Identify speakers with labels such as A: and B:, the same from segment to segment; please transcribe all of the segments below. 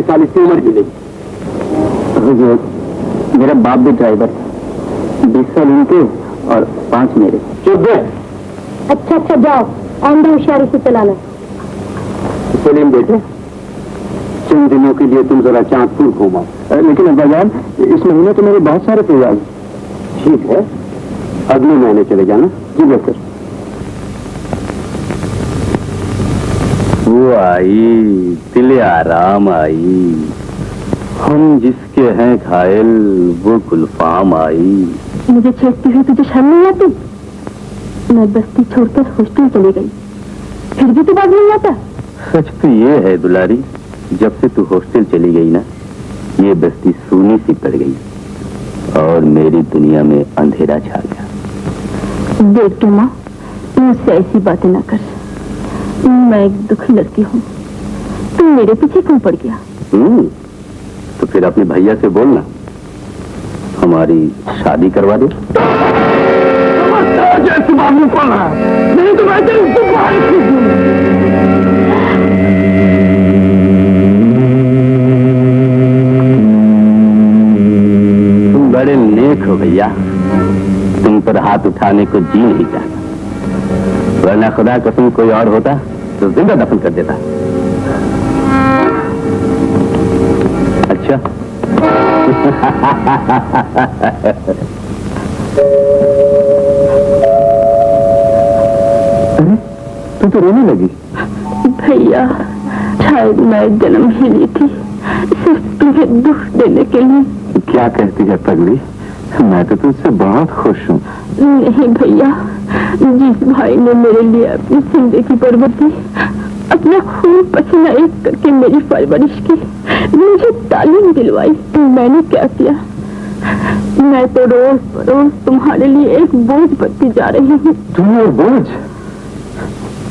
A: 40 की उम्र मिलेगी।
B: हुजूर, मेरा बाप भी ड्राइवर, 20 साल उनके और 5 मेरे।
A: चुप दे।
C: अच्छा अच्छा जाओ, आंधी होशियारी से चलाना।
A: सलीम बेटे, चंद दिनों के लिए तुम जरा चांदपुर घूमो।
B: लेकिन अब्बाजान, इस महीने तो मेरे बहुत सारे प्रोग्राम।
A: ठीक है, अगले महीने चले जाना।
B: जी बेहतर।
D: वो आई, दिल आराम आई, हम जिसके हैं घायल वो गुलफाम आई।
C: मुझे छेड़ती हुई तुझे शर्म नहीं आती? मैं बस्ती छोड़कर हॉस्टल चली गई, फिर भी तू बात नहीं आता।
D: सच तो ये है दुलारी, जब से तू हॉस्टल चली गई ना, ये बस्ती सूनी सी पड़ गई और मेरी दुनिया में अंधेरा छा गया।
C: देख के माँ, मुझसे ऐसी बातें ना कर। मैं एक दुखी लड़की हूँ, तू मेरे पीछे क्यों पड़ गया?
D: तो फिर अपने भैया से बोलना, हमारी शादी करवा दे।
A: जैसे मालूम पड़ा, नहीं तो मैं तेरी जुबान खींच दूं।
D: तुम बड़े नेक हो भैया, तुम पर हाथ उठाने को जी नहीं चाहता, वरना खुदा कसम कोई और होता तो जिंदा दफन कर देता। अच्छा
B: अरे तू तो रोने लगी।
C: भैया, शायद मैं जन्म ही ली थी सिर्फ तुम्हें दुख देने के लिए।
B: क्या कहती है पगली, मैं तो तुझसे बहुत खुश हूँ।
C: नहीं भैया, जिस भाई ने मेरे लिए अपनी जिंदगी बर्बाद दी, अपना खून पसीना एक करके मेरी परवरिश की, मुझे तालीम दिलवाई, मैंने क्या किया? मैं तो रोज बरोज तुम्हारे लिए एक बोझ बनती जा रही हूँ।
B: तुम और बोझ?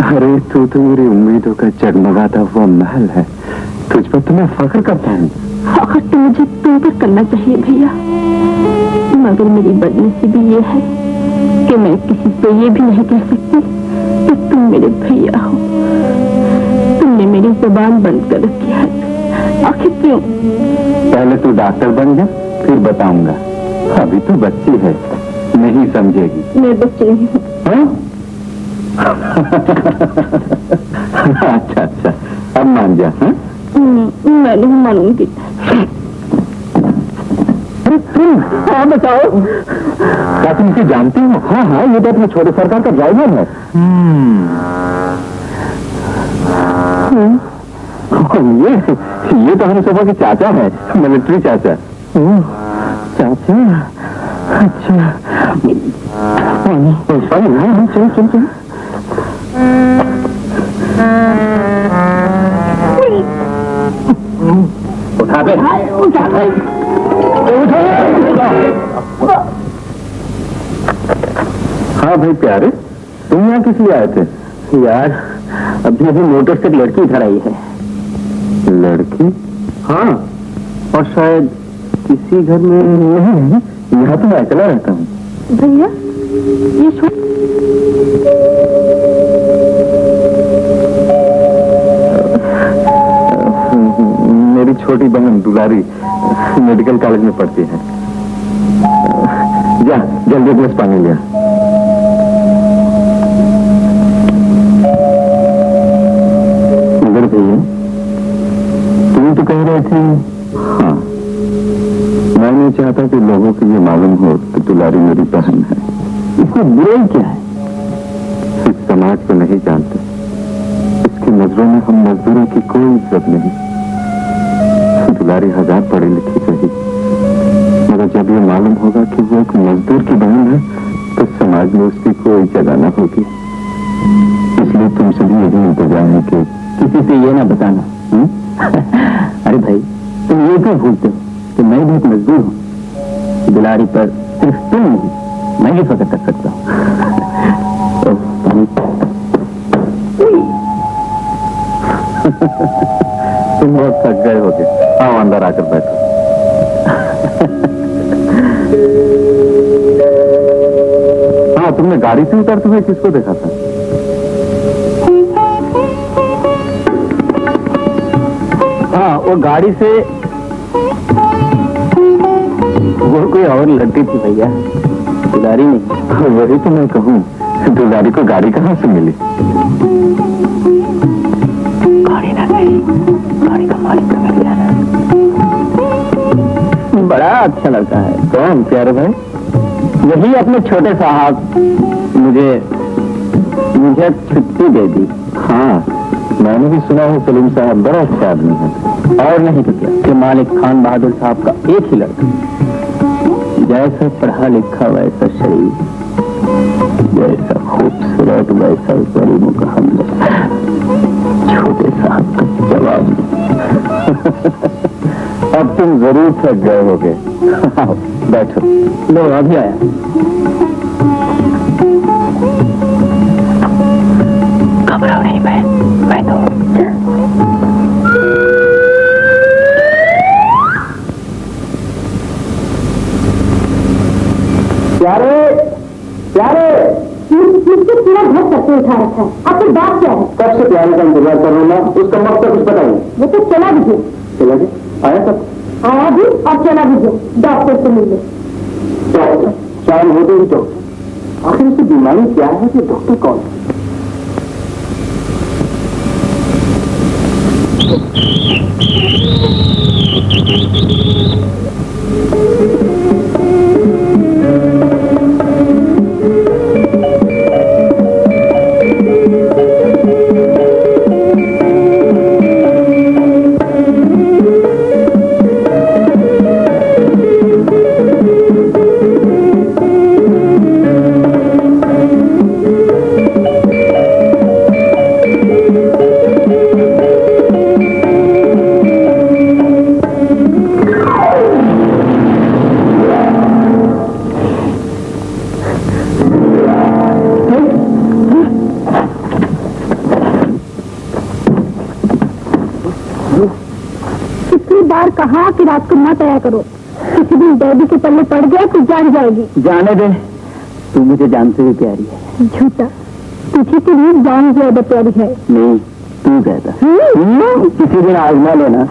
B: अरे तू तो मेरी उम्मीदों का जगमगाता हुआ महल है, तुझ पर तो मैं फख्र करता हूँ।
C: फख्र तो मुझे तुम पर करना चाहिए भैया, मगर मेरी बदनसीबी ये है कि मैं किसी से ये भी नहीं कह सकती कि तुम मेरे भैया हो। तुमने मेरी जुबान बंद कर रखी है, आखिर क्यों?
B: पहले तू डॉक्टर बन जा, फिर बताऊंगा। अभी तो बच्ची है, नहीं समझेगी।
C: मैं बच्ची नहीं हूँ।
B: अच्छा अच्छा, अब मान जा।
C: मैं नहीं मानूंगी।
B: हाँ बताओ, क्या तुम इसे जानती हो? हाँ हाँ, ये तो अपने छोटे सरकार का ड्राइवर है। ये तो हम सब के चाचा है, मिलिट्री चाचा। चाचा, अच्छा। चल चल चल।
A: उठा दे, उठा दे।
B: हाँ भाई प्यारे, तुम यहाँ किस लिए आए थे?
D: यार, अभी अभी मोटर से एक लड़की इधर आई है।
B: लड़की?
D: हाँ, और शायद किसी घर में।
B: नहीं, यहाँ तो मैं अकेला रहता हूँ।
C: भैया, ये
B: मेरी छोटी बहन दुलारी मेडिकल कॉलेज में पढ़ती है। जा जल्दी ग्लास पानी लिया। मगर भैया, तुम तो कह रहे थे। हाँ, मैं नहीं चाहता कि लोगों को ये मालूम हो कि दुलारी मेरी बहन है। इसमें बुराई क्या है? इस समाज को नहीं जानते, इसकी नजरों में हम मजदूरों की कोई इज्जत नहीं। दुलारी 1000 पढ़ी लिखी रही, मगर जब ये मालूम होगा कि वो एक मजदूर की बहन है, तो समाज में उसकी कोई जगह न होगी। इसलिए तुमसे भी यही इंतजार है कि
D: किसी से ये ना बताना। अरे भाई, तुम ये क्यों भूलते हो कि मैं भी एक मजदूर हूँ। दुलारी पर सिर्फ तुम नहीं, मैं भी फख्र कर सकता हूँ।
B: तुम बहुत थक गए होगे, आओ अंदर आकर बैठो। हाँ, तुमने गाड़ी से उतरते हुए किसको देखा था?
D: हाँ, वो गाड़ी से वो कोई और लड़की थी भैया, दुलारी नहीं।
B: वही तो मैं कहूँ, दुलारी को गाड़ी कहाँ से मिली?
D: गाड़ी ना गई, गाड़ी का मालिक तो मिल गया। बड़ा अच्छा लड़का है।
B: कौन प्यारे भाई?
D: यही अपने छोटे साहब, मुझे छुट्टी दे दी।
B: हाँ, मैंने भी सुना है सलीम साहब बड़ा अच्छा आदमी है।
D: और नहीं तो क्या कि मालिक खान बहादुर साहब का एक ही लड़का, जैसा पढ़ा लिखा वैसा शरीफ, जैसा खूबसूरत वैसा गरीबों का हमदर्द। छोटे साहब का जवाब नहीं।
B: अब तुम जरूर थक गए होगे। बैठो।
D: लो अभी आया। घबराओ नहीं, मैं तो
C: प्यारे प्यारे मुझसे पूरा घर करके उठा रखा है। आपकी बात क्या है?
A: कब से प्यारे का इंतजार कर रहा हूँ ना, उसका मकसद कुछ बताइए।
C: वो तो चला भी गया।
A: चला गया? आया तब
C: आया भी और चला भी गया। डॉक्टर से मिलने।
A: डॉक्टर? शाम होते ही डॉक्टर? आखिर उसकी बीमारी क्या है कि डॉक्टर कौन है?
C: कहा कि रात को मत आया करो। किसी दिन डैडी के पल्ले पड़ गया तो जान जाएगी।
D: जाने दे, तू मुझे जानते हुए प्यारी है।
C: झूठा, तुझे के लिए जान ज्यादा प्यारी है।
D: नहीं, तू कहता। किसी दिन आजमा लेना।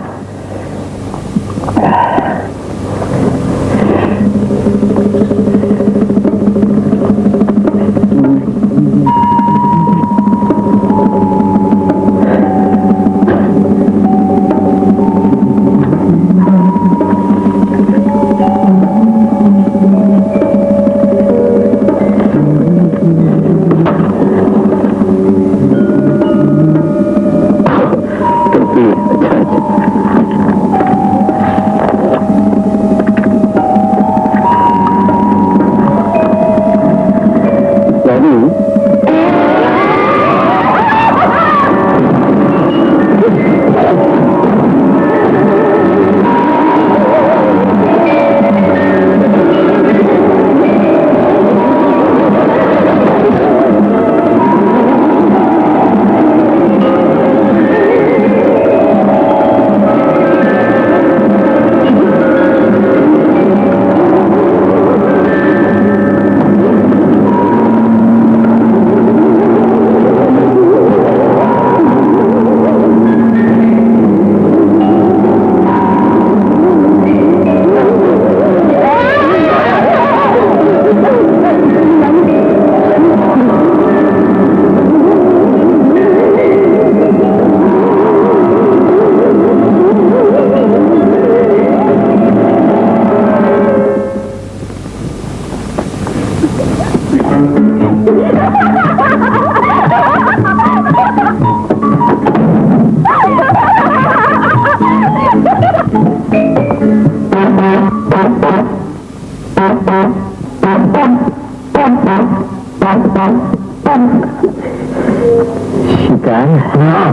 D: शिकार? हाँ।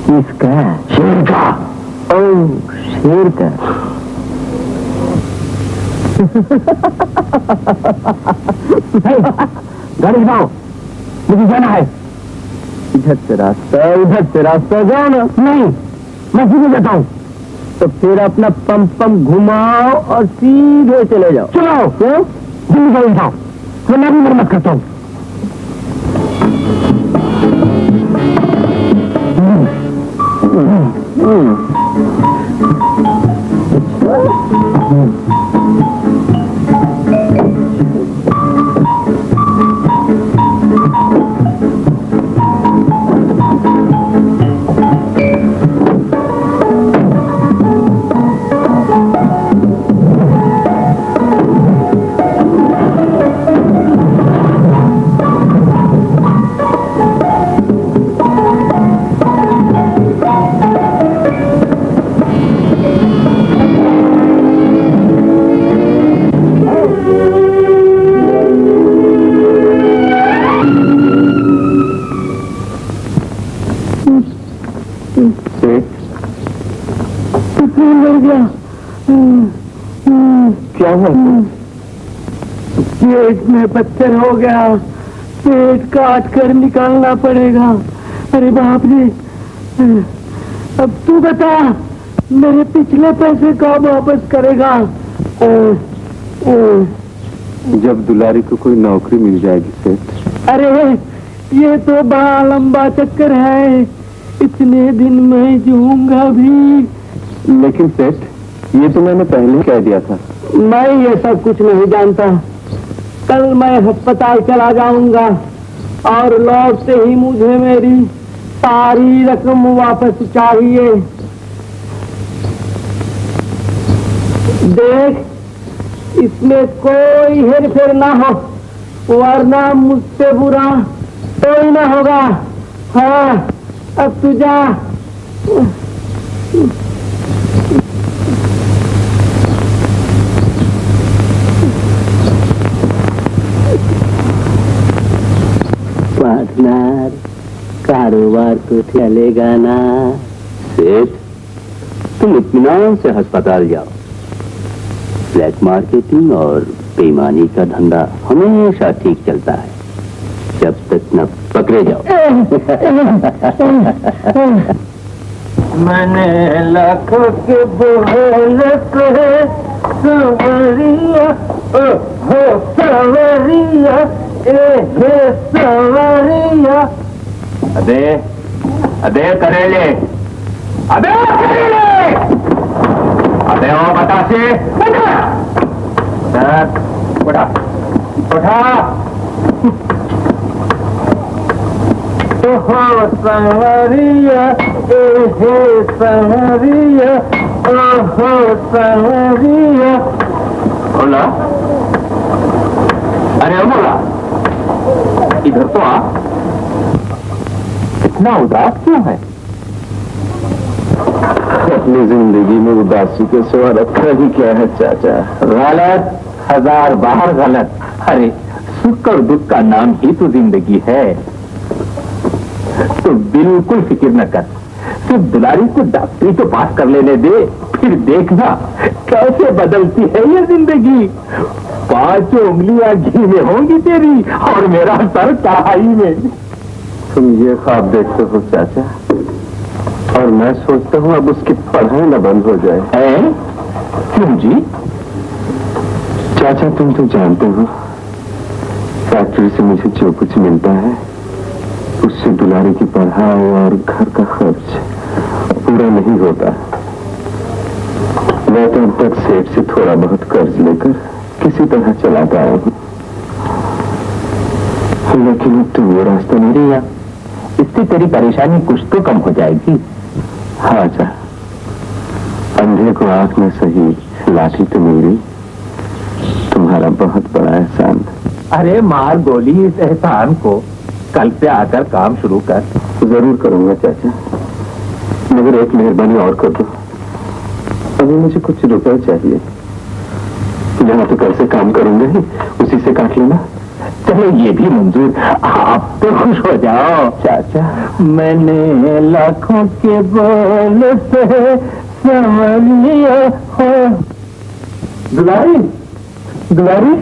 D: किसका? शेर का। ओह, शेर का। गाड़ी घुमाओ, मुझे जाना है। इधर से रास्ता जाओ ना। नहीं, मैं सीधे जाता हूँ। तो फिर अपना पम घुमाओ और सीधे चले जाओ। चलो, क्यों? जल्दी गाड़ी उठाओ, तो मैं भी मरम्मत करता हूँ।
B: क्या हुआ?
A: पेट में पत्थर हो गया, पेट काट कर निकालना पड़ेगा। अरे बाप रे, अब तू बता मेरे पिछले पैसे कब वापस करेगा?
B: जब दुलारी को कोई नौकरी मिल जाएगी सेठ।
A: अरे ये तो बड़ा लंबा चक्कर है, इतने दिन मैं जीऊंगा भी।
B: लेकिन सेठ, ये तो मैंने पहले ही कह दिया था।
A: मैं ये सब कुछ नहीं जानता। कल मैं अस्पताल चला जाऊंगा और लौटते ही मुझे मेरी सारी रकम वापस चाहिए। देख, इसमें कोई हेरफेर ना हो, वरना मुझसे बुरा कोई ना होगा। हाँ, अब तू जा। पार्टनर, कारोबार तो चलेगा ना?
D: सेठ, तुम इत्मीनान से अस्पताल जाओ। ब्लैक मार्केटिंग और बेईमानी का धंधा हमेशा ठीक चलता है, जब तक न पकड़े जाओ।
A: मैंने लाखों के बोल से सवरिया, हो सवरिया, हे सवरिया।
B: अबे अबे करेले, अबे करेले, अबे ओ बतासे, उठा उठा।
A: हो सवरिया, हे सवरिया, हो सवरिया।
B: बोला, अरे बोला, इधर तो आ। इतना उदास क्यों है? अपनी जिंदगी में उदासी के सिवा रखा ही क्या है चाचा? गलत, हजार बार गलत। अरे सुख और दुख का नाम ही तो जिंदगी है। तो बिल्कुल फिक्र न कर, सिर्फ दुलारी को डॉक्टरी तो पास कर लेने दे, फिर देखना कैसे बदलती है ये जिंदगी। 5 उंगलियां घी में होंगी तेरी और मेरा सर कढ़ाई में। तुम ये ख्वाब देखते हो चाचा, और मैं सोचता हूँ अब उसकी पढ़ाई न बंद हो जाए। क्यों जी? चाचा तुम तो जानते हो, फैक्ट्री से मुझे जो कुछ मिलता है उससे दुलारी की पढ़ाई और घर का खर्च पूरा नहीं होता। मैं तो अब तक सेठ से थोड़ा बहुत कर्ज लेकर किसी तरह चलाता आया हूँ, लेकिन अब तो ये रास्ता नहीं रहा। इससे तेरी परेशानी कुछ तो कम हो जाएगी। हाँ जा, अंधे को आंख में सही लाठी तो मेरी, तुम्हारा बहुत बड़ा एहसान। अरे मार गोली इस एहसान को, कल से आकर काम शुरू कर। जरूर करूंगा चाचा, मगर एक मेहरबानी और कर दो। अभी मुझे कुछ रुपए चाहिए, जहाँ तो कल से काम करूंगा ही, उसी से काट लेना। चलो ये भी मंजूर। आप तो खुश हो जाओ चाचा। मैंने लाखों के बोल से समझ लिया हो। दुलारी, दुलारी,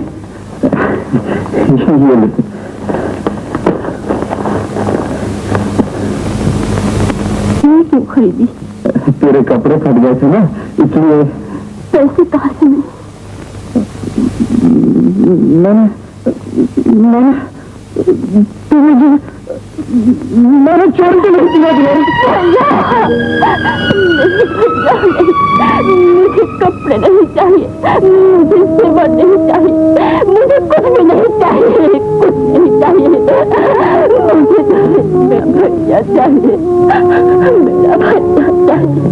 C: ये क्यों खरीदी?
B: तेरे कपड़े फट गए थे ना, इसलिए।
C: पैसे कहाँ से मिले?
A: मैंने चोरी तो नहीं किया।
C: मुझे कपड़े नहीं चाहिए, मुझे सेवा नहीं चाहिए, मुझे कुछ भी नहीं चाहिए, कुछ नहीं चाहिए। मुझे मेरा भैया चाहिए, मेरा भैया चाहिए।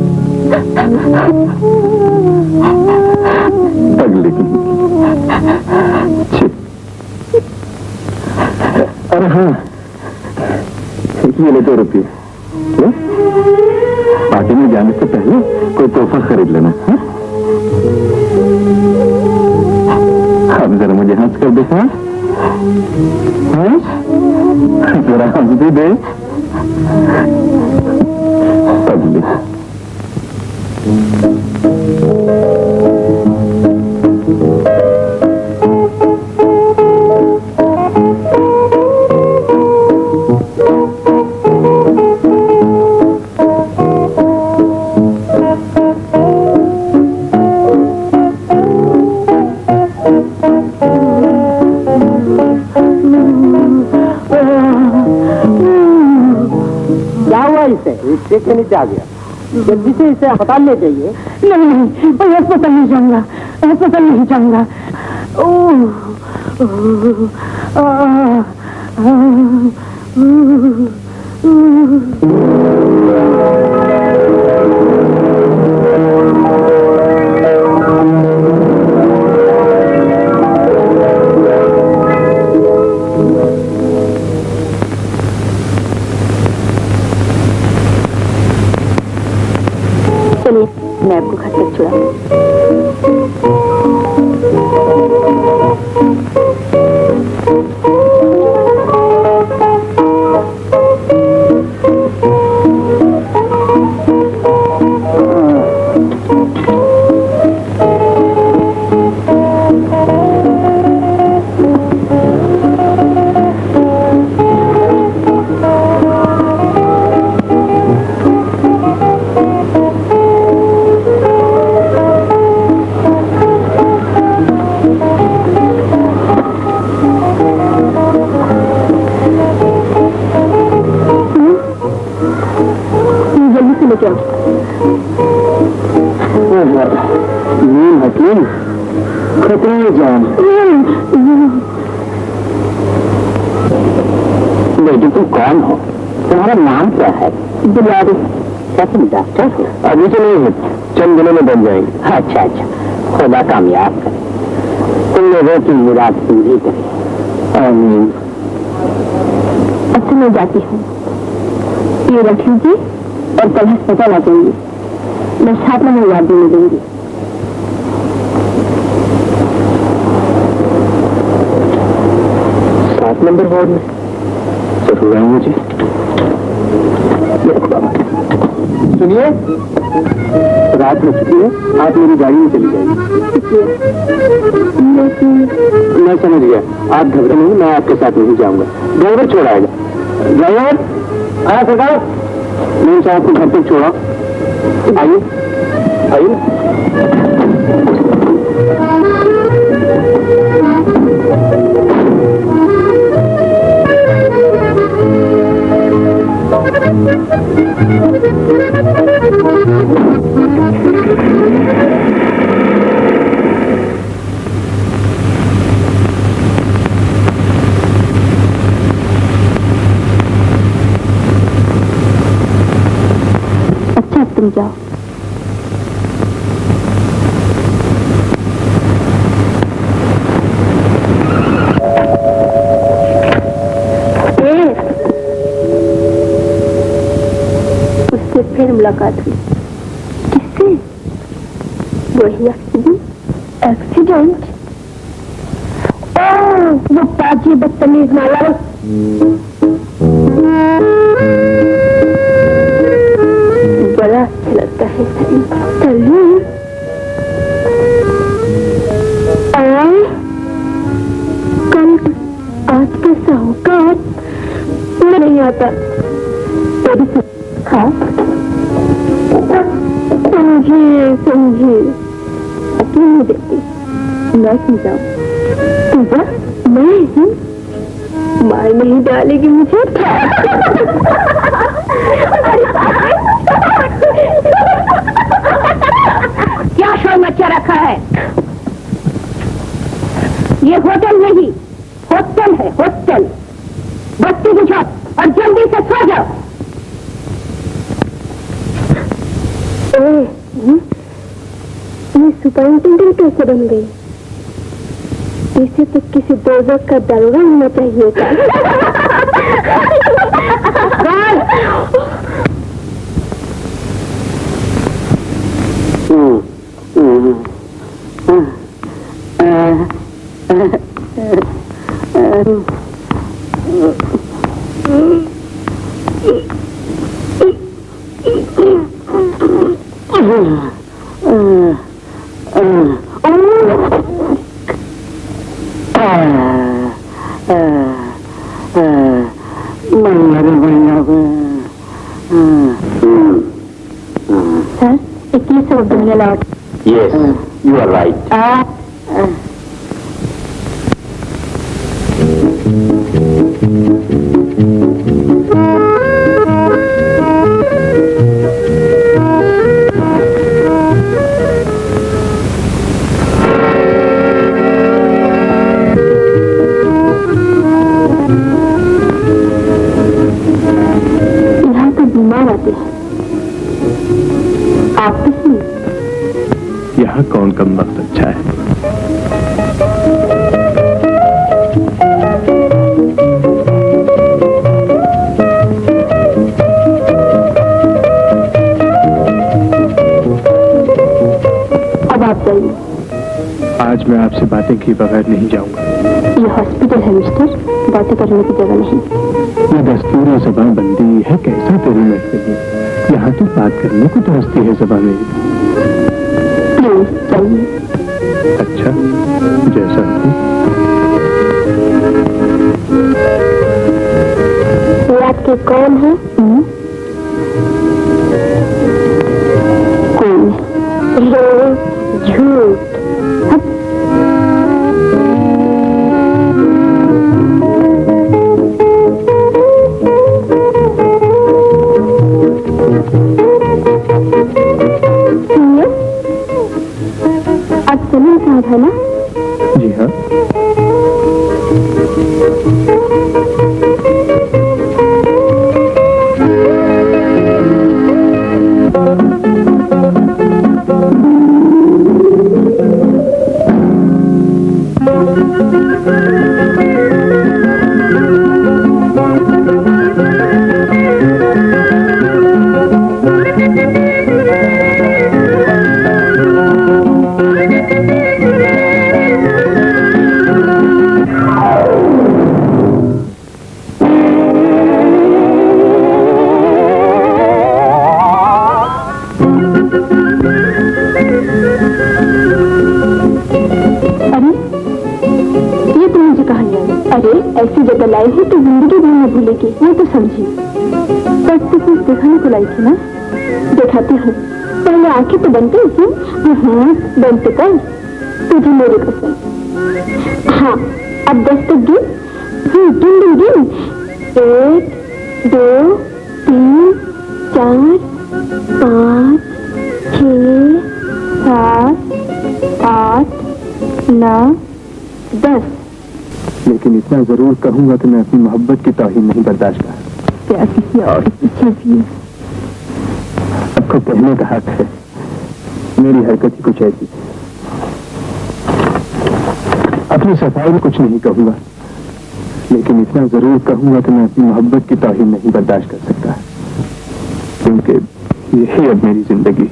B: अगले अरे हाँ, ये ले 2 रुपये। पार्टी में जाने से पहले कोई तोहफा खरीद लेना। अब जरा मुझे हंस कर दिखा। जरा हंस भी दे। पगली
A: रिक्शे के नीचे आ गया। जल्दी से इसे अस्पताल ले जाइए।
C: नहीं, मैं अस्पताल नहीं जाऊंगा, अस्पताल नहीं जाऊंगा। मैं आपको घर तक छुड़ा।
B: हकीम खतरे जान। बेटी तुम कौन हो? तुम्हारा नाम क्या है? दुलारी। क्या तुम डॉक्टर हो? अभी तो नहीं हो, चंद दिनों में बन जाएंगे। अच्छा अच्छा, खुदा कामयाब करे, तुम लोगों की मुराद पूरी करे। आमीन।
C: अच्छा मैं जाती हूँ, ये रख लीजिए और कल अस्पताल आ जाएंगी। मैं 7 नंबर वार्ड में दूंगी।
B: नंबर वार्ड में जरूर आएंगे जी। सुनिए, रात हो चुकी है, आप मेरी गाड़ी में चली जाइए। मैं समझ गया, आप घबरा नहीं, मैं आपके साथ नहीं जाऊंगा। ड्राइवर छोड़ाएगा। ड्राइवर, हाँ सरकार, मैं साहब को घर तक छोड़ा। आइए आइए।
C: अच्छा तुम जाओ। उससे फिर मुलाकात हुई। किससे? वही एक्सीडेंट। ओह, वो पाजी बदतमीज नाला। बड़ा अच्छा लगता है सलीम। कल आज का साहूकार नहीं आता। हाँ समझिए अकेले देती मैं समझाऊं। पूजा मैं मार नहीं डालेगी मुझे। क्या शोर मचा रखा है? ये होटल नहीं, हॉस्टल है, हॉस्टल। बत्ती बुझाओ और जल्दी से सो जाओ। ये सुपरिंटेंडेंट कैसे बन गई? इसे तो किसी दोजख का दरोगा होना चाहिए था। Sir, it is so brilliant a lot.
B: Yes, you are right.
C: यहाँ तो बीमार आते हैं, आप तो
B: यहाँ कौन कम वक्त अच्छा है?
C: अब आप जाइए।
B: आज मैं आपसे बातें किए बगैर नहीं जाऊंगा।
C: ये हॉस्पिटल है मिस्टर, बातें करने की जगह नहीं।
B: ये दस्तूर ज़बान बंदी है, कैसा तेरी महफिल है। यहाँ तो बात करने को तरसती है ज़बान मेरी।
C: प्लीज जाइए।
B: अच्छा, जैसा
C: ये आपके कौन है? कौन? झूठ। आप सलीम साहब है ना?
B: जी हाँ।
C: अरे ऐसी जगह लाई है तो जिंदगी भी नहीं भूलेगी, ये तो समझी। बस तो कुछ दिखाने को लाई थी ना, दिखाती हूँ। पहले आंखें तो बंद कर। बंद तो कर, तुझे मेरी कसम। हाँ, अब 10 तक गिन। गिन गिन गिन। 1 2 3 4 5 6 7 8 9 10।
B: लेकिन इतना जरूर कहूंगा कि मैं अपनी मोहब्बत की तौहीन नहीं बर्दाश्त कर।
C: क्या किसी और पीछे भी?
B: आपको कहने का हक है, मेरी हरकत ही कुछ ऐसी। अपनी सफाई में कुछ नहीं कहूंगा, लेकिन इतना जरूर कहूंगा कि मैं अपनी मोहब्बत की तौहीन नहीं बर्दाश्त कर सकता, क्योंकि यही अब मेरी जिंदगी।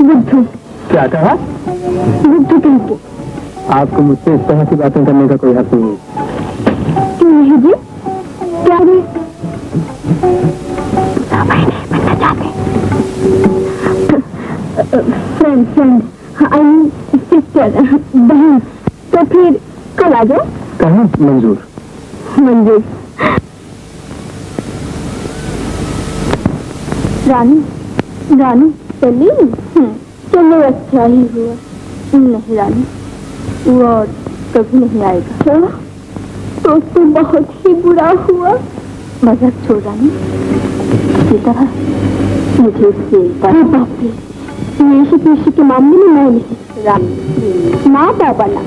C: बुद्धू।
B: क्या कहा?
C: बुद्धू तुमको।
B: आपको मुझसे इस तरह की बातें करने का कोई हक नहीं है।
C: क्यों नहीं जी? क्या रे? फ्रेंड आई मीन सिस्टर, बहन। तो फिर कल आ जाओ।
B: कहाँ? मंजूर।
C: मंजूर। रानी चली? चलो अच्छा ही हुआ। नहीं रानी, वो और कभी नहीं आएगा। तो बहुत ही बुरा हुआ। मजाक छोड़ रानी, इसी तरह मुझे उससे पेशी के मामले में मैं नहीं ना बाबा ना।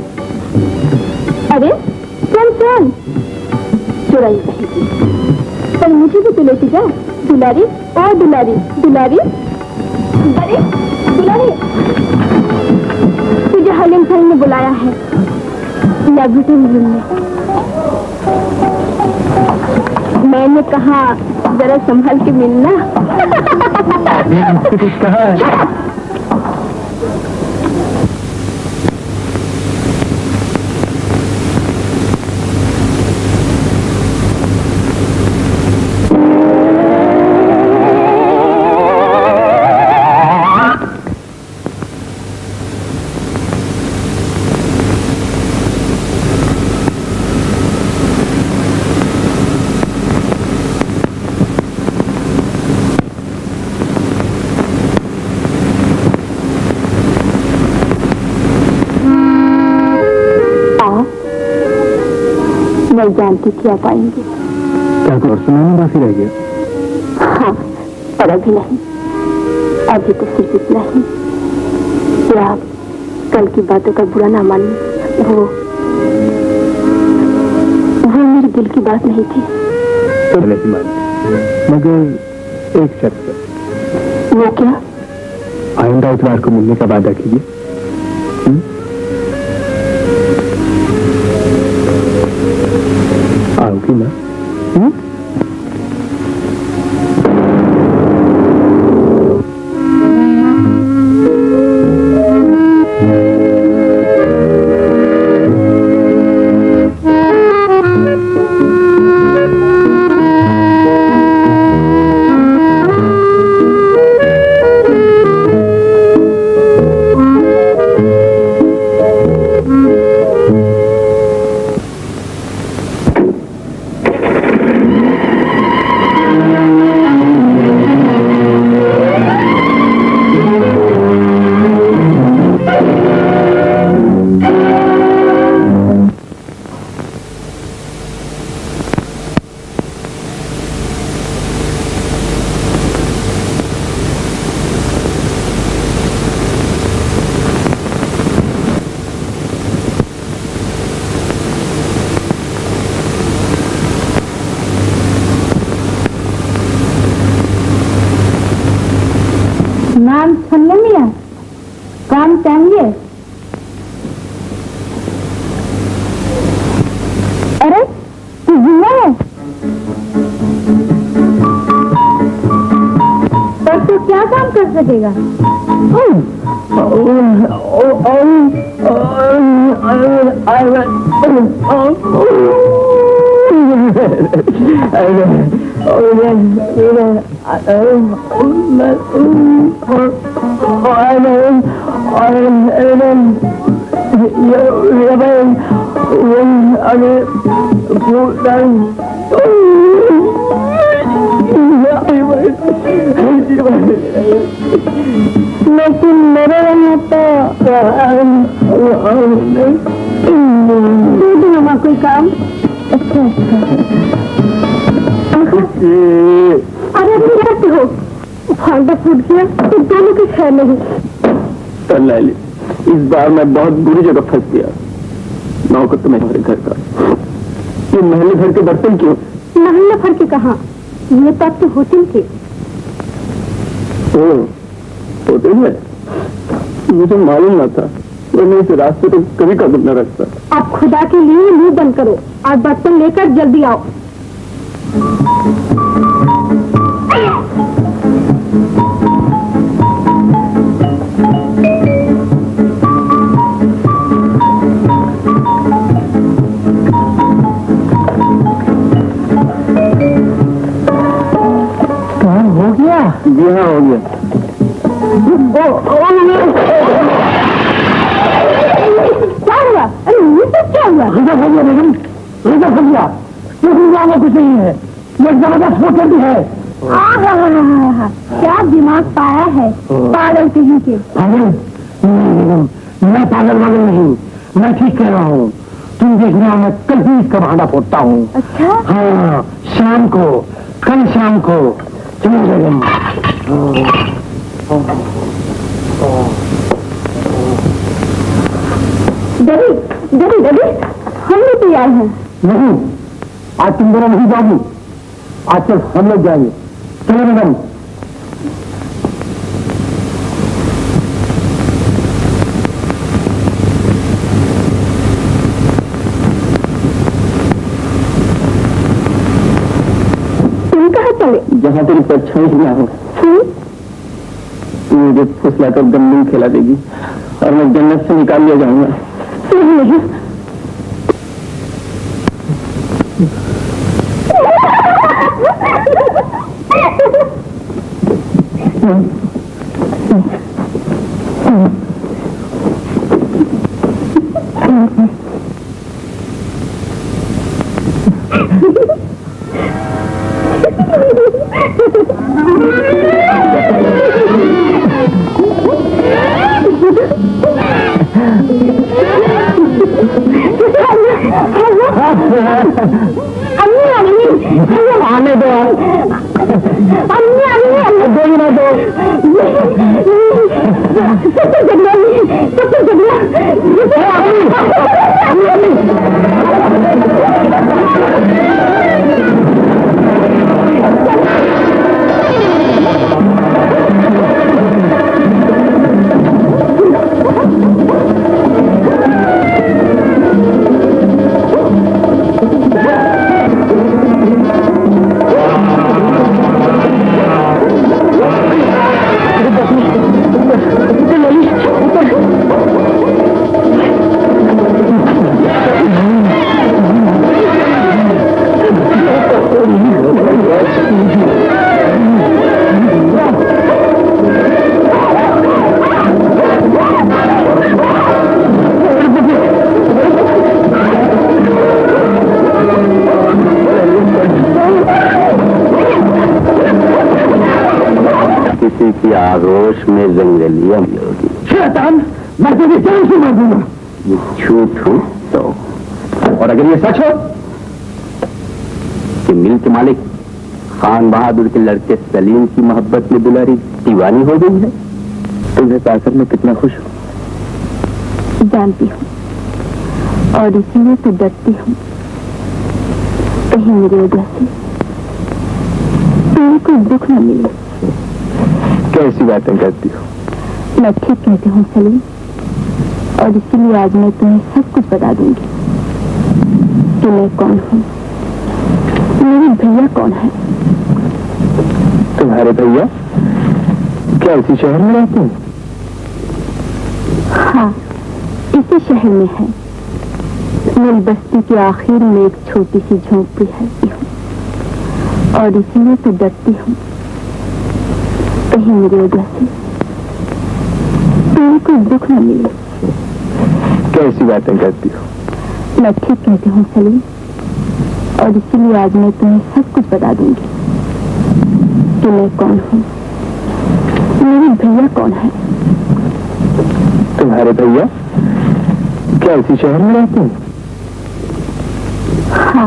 C: अरे चल चल चुराई रहेगी पर मुझे भी तो लेती जा। दुलारी और दुलारी दुलारी अरे दुलारी तुझे हलीम भाई ने बुलाया है लेबोरेटरी रूम में। मैंने कहा जरा संभाल के मिलना।
D: कहा
C: मैं जानती थी आप आएंगे।
D: क्या तो और सुनाना बाकी रह गया?
C: हाँ पर अभी नहीं, अभी तो सिर्फ इतना ही कि आप कल की बातों का बुरा ना मानिए। वो मेरे दिल की बात नहीं थी।
D: तो नहीं मानते मगर एक शर्त पर।
C: वो क्या?
D: आइंदा इतवार को मिलने का वादा कीजिए। आओगी ना?
C: नाम सुनने मिया काम चाहिए। अरे तू जिंदा है पर तू क्या काम कर सकेगा? लेकिन मेरे यहाँ तो मामा कोई काम। अच्छा अरे अभी रहते हो फांडा फूट गया तो दोनों की खैर नहीं।
D: तो लाली इस बार मैं बहुत बुरी जगह फंस गया। नौकर तो मेरे घर का ये महल्ले घर के बर्तन क्यों?
C: महल्ले भर के कहा ये तक तो होटल के।
D: होटल में मुझे मालूम न था। मैं इस रास्ते तो कभी कदम न रखता।
C: आप खुदा के लिए मुंह बंद करो और बर्तन लेकर जल्दी आओ।
A: हो गया?
D: जी हाँ हो गया।
C: क्या हुआ? अरे ये तो क्या हुआ?
A: रुका फलिया बेगम, रुका फलिया, में कुछ नहीं है, ये जबरदस्त होटल भी है।
C: क्या दिमाग पाया है पागल कहीं के।
A: पागल नहीं बेगम, मैं पागल वागल नहीं, मैं ठीक कह रहा हूँ। तुम देखना मैं कल ही इसका भांडा फोड़ता हूँ।
C: अच्छा?
A: हाँ शाम को, कल शाम को चलो जगन।
C: डैडी डैडी डैडी हम भी तैयार हैं।
A: नहीं, आज तुम दोनों नहीं जाओगी, आज सिर्फ हम लोग जाएंगे। चलो मैडम।
C: तुम कहाँ चले?
D: जहाँ तेरी परछाई ना हो, तू मुझे फुसलाकर गंदम खिला देगी और मैं जन्नत से निकाल लिया जाऊंगा।
C: नहीं
A: आने दो, दो ही ना दो।
D: किसी की आगोश में जंगलियां मिलोगी।
A: शैतान, मैं तुझे जान से मार दूंगा।
D: ये झूठ हो तो, और अगर ये सच हो कि मिल के मालिक खान बहादुर के लड़के सलीम की मोहब्बत में दुलारी दीवानी हो गई है, तुम्हें पाकर मैं कितना खुश हूँ।
C: जानती हूँ और इसीलिए तो डरती हूँ कहीं मेरी वजह से तुम्हें कोई दुख न मिले।
D: कैसी बातें करती हो?
C: मैं ठीक कहती हूँ सलीम, और इसीलिए आज मैं तुम्हें सब कुछ बता दूंगी कि मैं कौन हूँ, मेरे भैया कौन है।
D: तुम्हारे भैया क्या इसी शहर में रहते हैं?
C: हाँ, इसी शहर में है। मेरी बस्ती के आखिर में एक छोटी सी झोंपड़ी है और इसीलिए तो डरती हूँ कहीं मेरी वजह से तुम्हें कोई दुख न मिले।
D: कैसी बातें करती हो?
C: मैं ठीक कहती हूँ सलीम, और इसीलिए आज मैं तुम्हें सब कुछ बता दूंगी कि मैं कौन हूँ, मेरे भैया कौन है।
D: तुम्हारे भैया क्या इसी शहर में रहते हैं?
C: हाँ,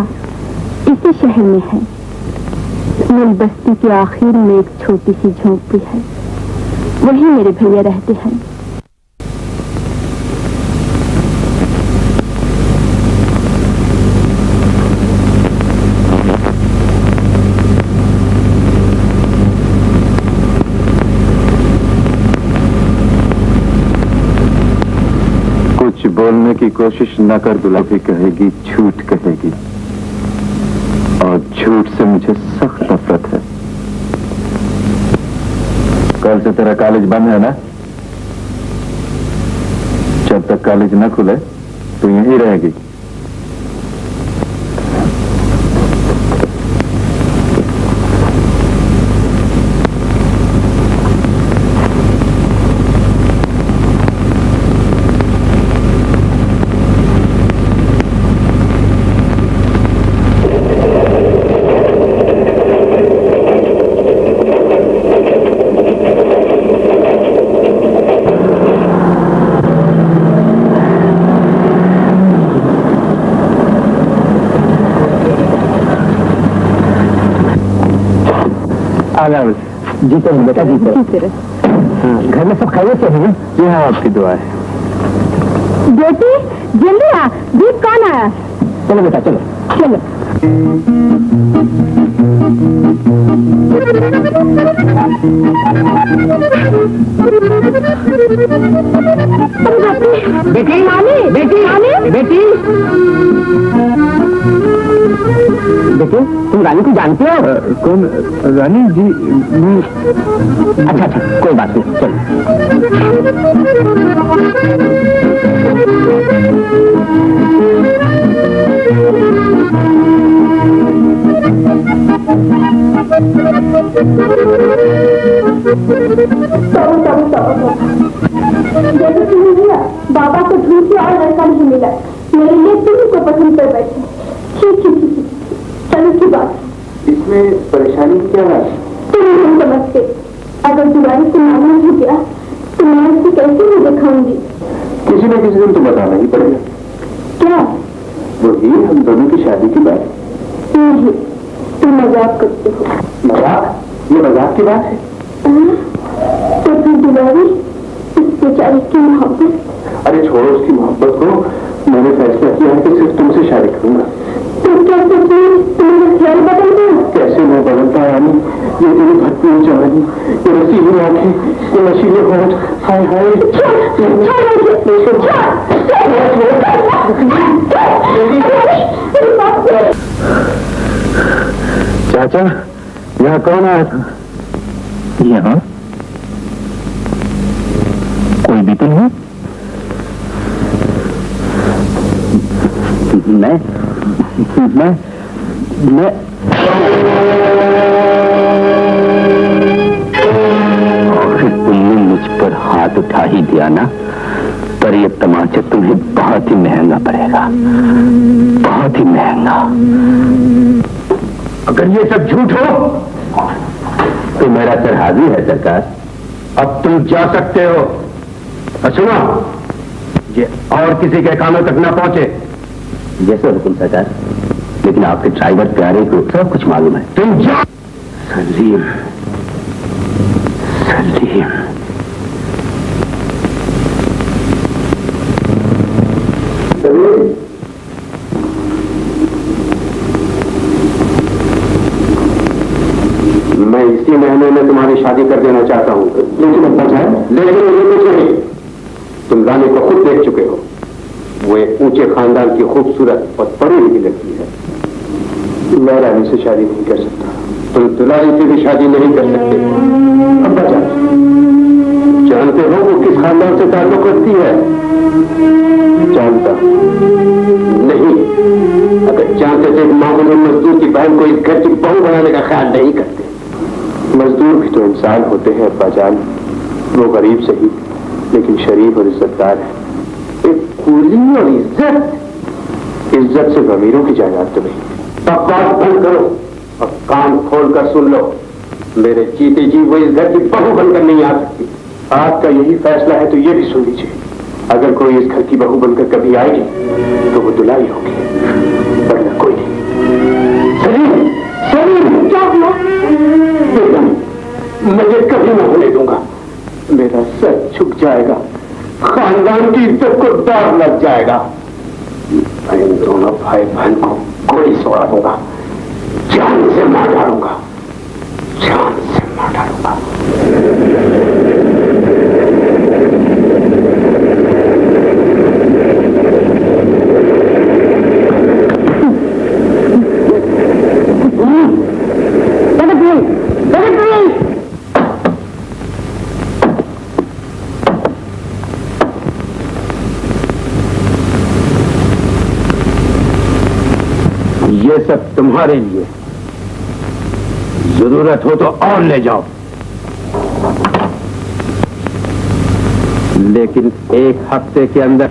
C: इसी शहर में है। मेरी बस्ती के आखिर में एक छोटी सी झोंपड़ी है, वहीं मेरे भैया रहते हैं।
B: कुछ बोलने की कोशिश न कर, दुला भी कहेगी, झूठ कहेगी, और झूठ से मुझे सख्त नफरत है। कल से तेरा कॉलेज बंद है ना? जब तक कॉलेज न खुले तो यहीं रहेगी।
D: जीते रहो बेटा, जीते रहो। हाँ, घर में सब खैरियत से हैं? जी हाँ, आपकी दुआ है।
C: बेटी जल्दी आ, दीप कौन आया?
D: चलो बेटा चलो
C: चलो।
D: बेटी
C: नानी,
D: बेटी
C: नानी,
D: बेटी बेटी, तुम रानी को जानते हो?
B: कौन रानी जी? मैं
D: अच्छा अच्छा, कोई बात नहीं, चलो।
C: जैसे तुम्हें मिला, बाबा को ढूंढ के और लड़का नहीं मिला, मेरे लिए तुम्ही को पसंद कर बैठे। ठीक ठीक ठीक, चलो की बात।
B: इसमें परेशानी क्या है?
C: तुम नहीं समझते, अगर दुलारी को मालूम हो गया तो मैं उसको कैसे नहीं दिखाऊंगी।
B: किसी न किसी दिन तो बताना ही पड़ेगा।
C: क्या?
B: वही हम दोनों की शादी की बात।
C: नहीं, तुम मजाक करते हो।
B: मजाक? ये मजाक की बात है?
C: तो फिर दुलारी इस बेचारी की मोहब्बत।
B: अरे छोड़ो उसकी मोहब्बत को, मैंने फैसला किया है कि सिर्फ तुमसे शादी करूंगा।
C: तुम क्या सोच रहे हो? तुम्हारा ख्याल बदल गया?
B: कैसे मैं बदलता रानी? ये तेरी भटकी जवानी, ये रसीली आंखें, ये नशीले होठ, हाय हाय। चाचा, यहाँ कौन आया था?
D: यहाँ कोई भी तो नहीं। मैं आखिर तुमने मुझ पर हाथ उठा ही दिया ना, पर ये तमाचा तुम्हें बहुत ही महंगा पड़ेगा, बहुत ही महंगा।
B: अगर ये सब झूठ हो
D: तो मेरा सर हाजिर है सरकार।
B: अब तुम जा सकते हो। और सुनो, ये और किसी के कानों तक न पहुंचे।
D: जैसे हुकुम सरकार, लेकिन आपके ड्राइवर प्यारे को सब कुछ मालूम है।
B: तुम जा।
D: सलीम, सलीम,
B: मैं इसी महीने में तुम्हारी शादी कर देना चाहता हूँ, लेकिन अब बचाए, लेकिन मुझे कुछ नहीं। तुम रानी को खुद देख चुके हो, वो एक ऊंचे खानदान की खूबसूरत और पढ़ी लिखी लड़की है। मैं रानी से शादी नहीं कर सकता, तुम दुलारी से भी शादी नहीं कर सकते। अब बचा, जानते हो वो किस खानदान से ताल्लुक रखती है? जानता नहीं। अगर जानते थे, मामूली मजदूर की बहन को इस घर की बहू बनाने का ख्याल नहीं करते। मजदूर भी तो इंसान होते हैं अब्बाजान, वो गरीब सही लेकिन शरीफ और इज्जतदार है। एक कूली और इज्जत सिर्फ अमीरों की जायदाद तो नहीं। तब बात बंद करो और कान खोल कर सुन लो, मेरे जीते जी वो इस घर की बहू बनकर नहीं आ सकती। आपका यही फैसला है तो ये भी सुन लीजिए, अगर कोई इस घर की बहू बनकर कभी आएगी तो वो दुलाई होगी, वरना कोई नहीं। सलीम, सलीम, क्या हुआ? मैं ये कभी न होने दूंगा। मेरा सर झुक जाएगा, खानदान की इज्जत को दाग लग जाएगा। मैं इन दोनों भाई बहन को गोली सोड़ा दूंगा, जान से मार डालूंगा, जान से मार डालूंगा। ये सब तुम्हारे लिए, जरूरत हो तो और ले जाओ, लेकिन एक हफ्ते के अंदर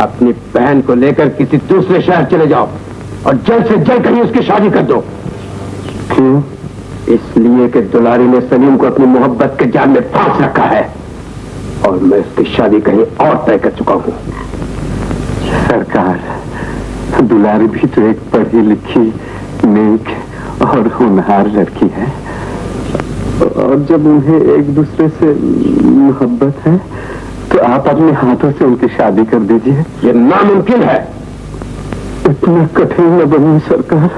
B: अपनी बहन को लेकर किसी दूसरे शहर चले जाओ और जल्द से जल्द कहीं उसकी शादी कर दो। क्यों? इसलिए कि दुलारी ने सलीम को अपनी मोहब्बत के जाल में फांस रखा है और मैं उसकी शादी कहीं और तय कर चुका हूं। सरकार, दुलारी भी तो एक पढ़ी लिखी, नेक और होनहार लड़की है। और जब उन्हें एक दूसरे से मोहब्बत है तो आप अपने हाथों से उनकी शादी कर दीजिए।
D: ये नामुमकिन है।
B: इतना कठिन न बनिए सरकार।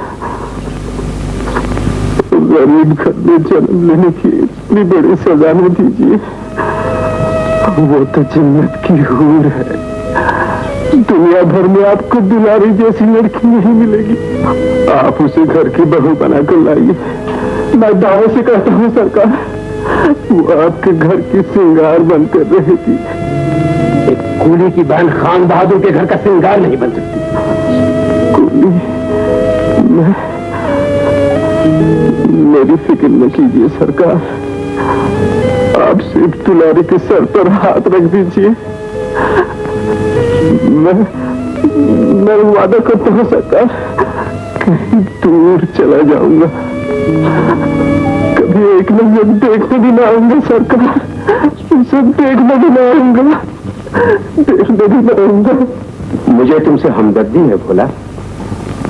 B: गरीब घर में जन्म लेने की इतनी बड़ी सजा न दीजिए। वो तो जन्नत की हूर है। दुनिया भर में आपको दुलारी जैसी लड़की नहीं मिलेगी। आप उसे घर की बहू बनाकर लाइए। मैं दावे से कहता हूँ सरकार, वो आपके घर की श्रृंगार बनकर रहेगी।
D: एक कूली की बहन खान बहादुर के घर का श्रृंगार नहीं बन सकती।
B: कूली? मेरी फिक्र न कीजिए सरकार। आप सिर्फ दुलारी के सर पर हाथ रख दीजिए। मैं वादा करता हूँ सरकार, कहीं दूर चला जाऊंगा। कभी एक नजर देखने भी ना आऊंगा सरकार। सब देखने भी ना आऊंगा। देखने भी ना आऊंगा।
D: मुझे तुमसे हमदर्दी है भोला,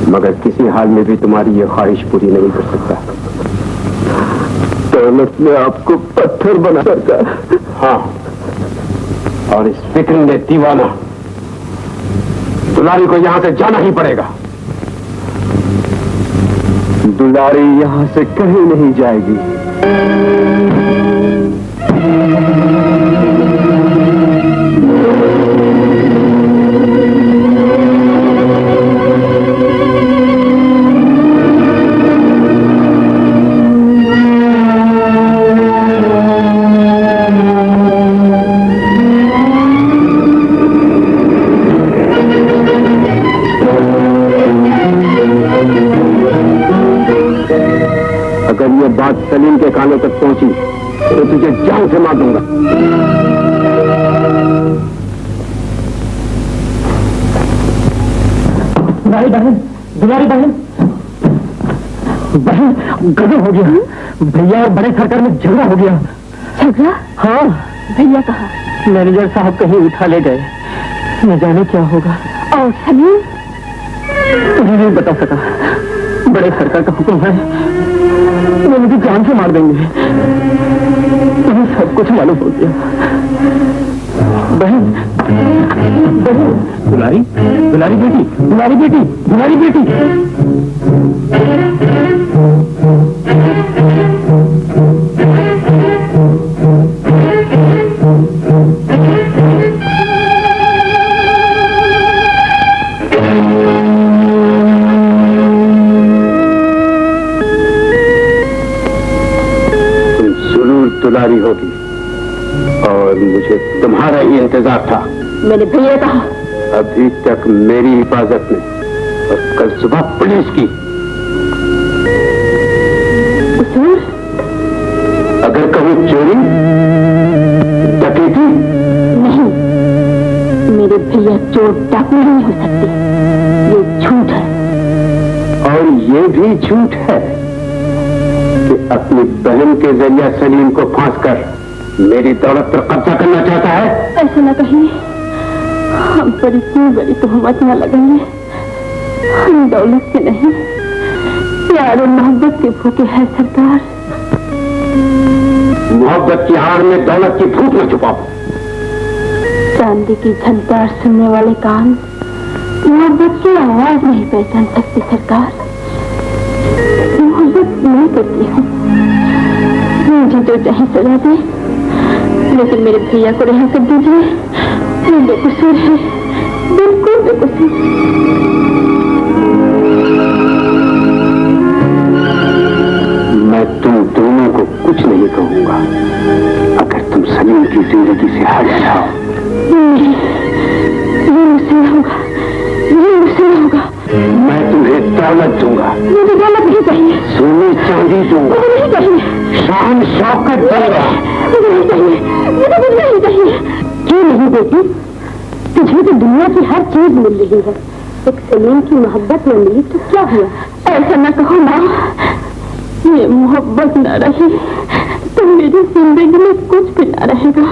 D: मगर किसी हाल में भी तुम्हारी ये ख्वाहिश पूरी नहीं कर सकता।
B: दौलत में आपको पत्थर बना सरकार।
D: हाँ, और इस फिक्र में दीवाना दुलारी को यहां से जाना ही पड़ेगा।
B: दुलारी यहां से कहीं नहीं जाएगी।
D: अगर ये बात सलीम के कानों तक पहुंची तो तुझे जान से मार दूंगा।
A: दुलारी बहन, दुलारी बहन, बहन गजब हो गया। भैया और बड़े सरकार में झगड़ा हो गया।
C: झगड़ा?
A: हाँ।
C: भैया कहा?
A: मैनेजर साहब कहीं उठा ले गए, न जाने क्या होगा।
C: और सलीम?
A: उन्हें नहीं बता सका। बड़े सरकार का हुक्म है, वो मुझे जान से मार देंगे। उन्हें सब कुछ मालूम हो गया। बहन, बहन,
D: दुलारी, दुलारी बेटी,
A: दुलारी बेटी, दुलारी बेटी।
D: दुलारी होगी और मुझे तुम्हारा ही इंतजार था।
C: मैंने भैया कहा।
D: अभी तक मेरी हिफाजत में और कल सुबह पुलिस की।
C: उसूल?
D: अगर कभी चोरी डकैती?
C: नहीं, मेरे भैया चोर डाकू नहीं हो सकते। ये झूठ है।
D: और ये भी झूठ है कि अपनी बहन के जरिए सलीम को फांस कर मेरी दौलत पर कब्जा करना चाहता है।
C: ऐसा न कहिए, हम पर इतनी बड़ी तोहमत न लगाइए। हम दौलत से नहीं, प्यार और मोहब्बत के भूखे हैं सरकार।
D: मोहब्बत की आड़ में दौलत की भूख न छुपाओ।
C: चांदी की झनकार सुनने वाले कान मोहब्बत की आवाज नहीं पहचान सकते सरकार। मोहब्बत नहीं करती हूँ, मुझे तो चाहे सजा दे, लेकिन मेरे भैया को रिहा कर दीजिए। वो बेकसूर है, बिल्कुल बेकसूर।
D: मैं तुम दोनों को कुछ नहीं कहूंगा अगर तुम सलीम की जिंदगी से हट जाओ।
C: ये मुझसे होगा, ये मुझसे होगा।
D: मैं तुम्हें दौलत दूंगा।
C: मुझे दौलत नहीं चाहिए।
D: सोने चांदी दूंगा।
C: मुझे नहीं चाहिए।
D: शान शौकत दूंगा।
C: मुझे नहीं चाहिए, मुझे कुछ नहीं चाहिए। क्यों नहीं बेटी? तुझे तो दुनिया की हर चीज मिल रही है, एक सलीम की मोहब्बत न मिली तो क्या हुआ? ऐसा न कहो माँ, ये मोहब्बत न रही तो मेरी जिंदगी में कुछ भी न रहेगा।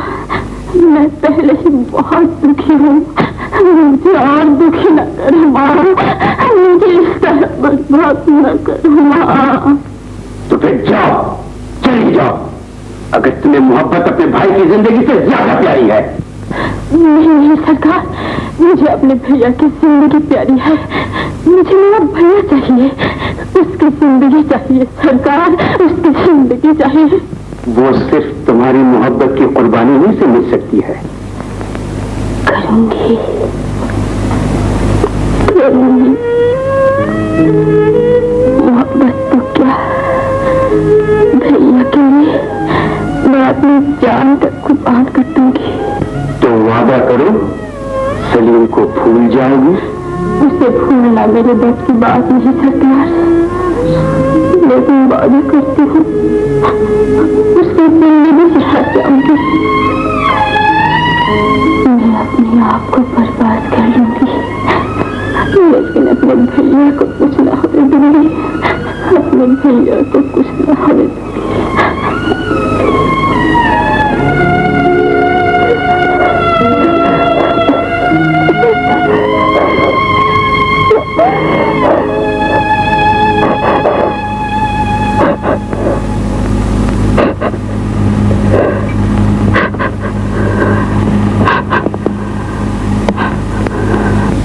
C: मैं पहले ही बहुत दुखी हूँ, मुझे और दुखी न करो माँ, मुझे इस तरह बर्बाद न करो माँ।
D: तो फिर जाओ, चली जाओ।
B: अगर तुम्हें मोहब्बत अपने भाई की जिंदगी से ज्यादा प्यारी है।
C: नहीं सरकार, मुझे अपने भैया की जिंदगी प्यारी है। मुझे मेरा भैया चाहिए, उसकी जिंदगी चाहिए सरकार, उसकी जिंदगी चाहिए।
B: वो सिर्फ तुम्हारी मोहब्बत की कुर्बानी ही से मिल सकती है।
C: करूंगी करूंगी। मोहब्बत तो क्या, भैया के लिए मैं अपनी जान तक कुर्बान कर दूंगी।
B: तो वादा करो सलीम को भूल जाओगी?
C: उसे भूलना मेरे बस की बात नहीं सरकार, लेकिन वादा करती हूँ उससे जिंदगी से हट जाऊंगी। मैं अपने आप को बर्बाद कर लूंगी, लेकिन अपने भैया को कुछ ना होने दूंगी। अपने भैया को कुछ ना होने दूंगी।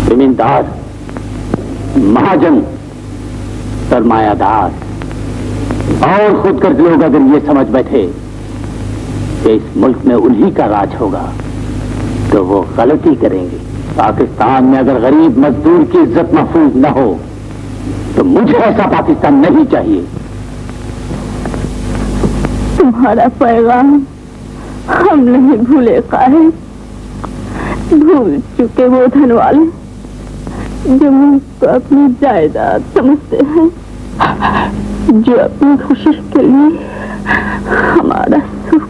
D: जमींदार, महाजन, सरमायादार और खुदगर्ज लोग अगर ये समझ बैठे कि इस मुल्क में उन्हीं का राज होगा तो वो गलती करेंगे। पाकिस्तान में अगर गरीब मजदूर की इज्जत महफूज न हो तो मुझे ऐसा पाकिस्तान नहीं चाहिए।
C: तुम्हारा पैगाम हम नहीं भूले काहे, भूल चुके वो धन वाले जो मुझको अपनी जायदाद समझते हैं, जो अपनी खुशी के लिए हमारा सुख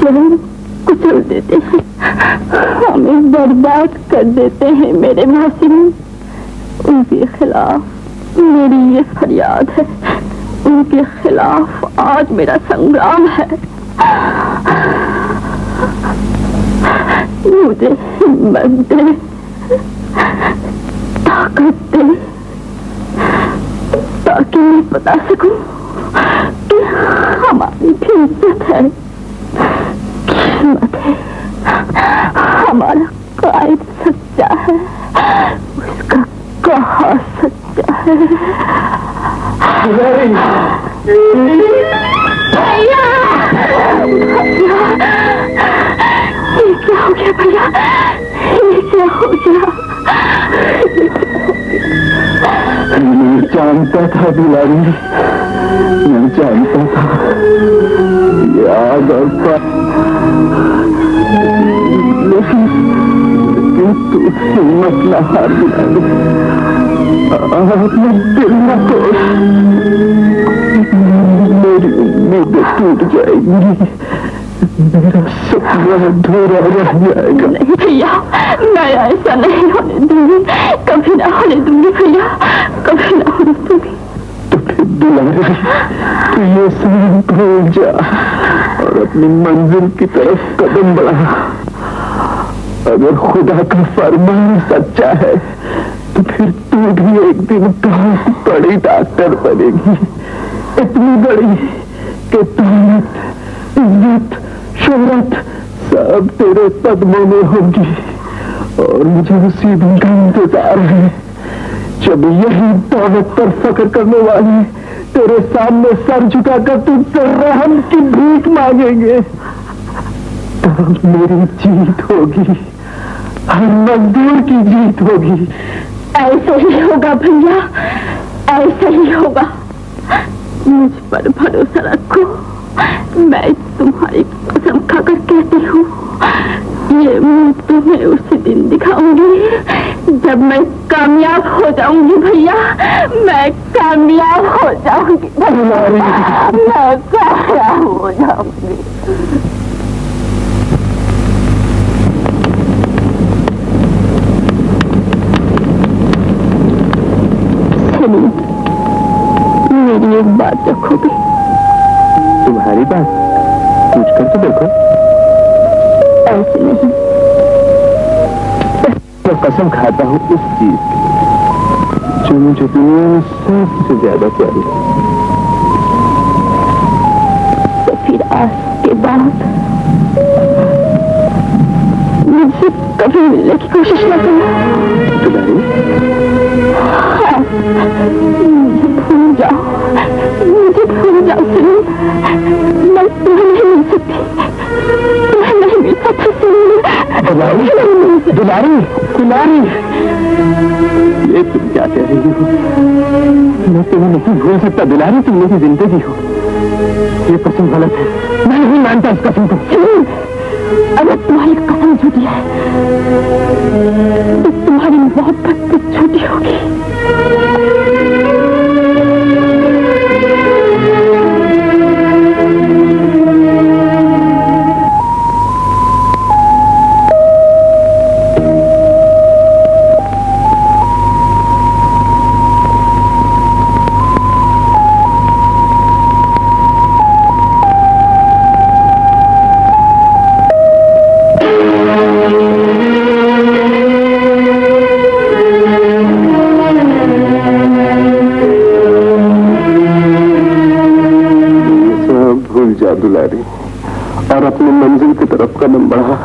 C: चैन कुचल देते हैं, हमें बर्बाद कर देते हैं। मेरे मोहसिन, उनके खिलाफ मेरी ये फरियाद है, उनके खिलाफ आज मेरा संग्राम है। मुझे हिम्मत दे, ताकत दे, ताकि मैं बता सकूं कि हमारी भी इज्जत है, कीमत है। हमारा कायद सच्चा है, उसका कहा सच्चा है। भैया, ये क्या हो गया भैया, ये क्या हो गया?
B: मैं जानता था दुलारी, मैं जानता था याद और लेकिन तू हिम्मत न हार दुलारी, अपना दिल न तोड़, मेरी उम्मीदें टूट जाएंगी, मेरा सपना अधूरा रह जाएगा।
C: नहीं भैया, मैं ऐसा नहीं होने दूंगी, कभी ना होने दूंगी भैया, कभी ना होने दूंगी।
B: तो फिर दुलारी, तू ये सब भूल जा और अपनी मंजिल की तरफ कदम बढ़ा। अगर खुदा का फरमान सच्चा है तो फिर तू भी एक दिन बहुत बड़ी डॉक्टर बनेगी, इतनी बड़ी कि दौलत, इज्जत, शोहरत सब तेरे कदमों में होगी। और मुझे उसी दिन का इंतजार है जब यही दौलत पर फख्र करने वाले तेरे सामने सर झुकाकर तुझसे रहम की भीख मांगेंगे। तब मेरी जीत होगी, हर मजदूर की जीत होगी।
C: ऐसे ही होगा भैया, ऐसे ही होगा। मुझ पर भरोसा रखो, मैं तुम्हारी कसम खाकर कहती हूँ, ये मुंह तुम्हें उसी दिन दिखाऊंगी जब मैं कामयाब हो जाऊंगी भैया, मैं कामयाब हो जाऊंगी, मैं कामयाब हो जाऊंगी। मेरी एक बात रखोगे?
B: तुम्हारी बात पूछ कर तो देखो।
C: ऐसे नहीं,
B: मैं कसम खाता हूँ उस चीज की जो मुझे दुनिया में सबसे ज्यादा प्यारी है।
C: तो फिर आज के बाद कभी मिलने की कोशिश न करना।
B: दुलारी,
C: हाँ, मुझे भूल जाओ सुनील। मैं तुम्हें नहीं मिल सकती, तुम्हें नहीं मिल सकती सुनील।
B: दुलारी, दुलारी, दुलारी, ये तुम क्या कह रही हो? मैं तुम्हें नहीं भूल सकता दुलारी, तुम मेरी जिंदगी हो। ये कसम गलत है, मैं नहीं मानता इस कसम को।
C: अगर तुम्हारी कसम झूठी है तो तुम्हारी मोहब्बत भी झूठी होगी।
B: दुलारी, और अपनी मंजिल की तरफ कदम बढ़ा,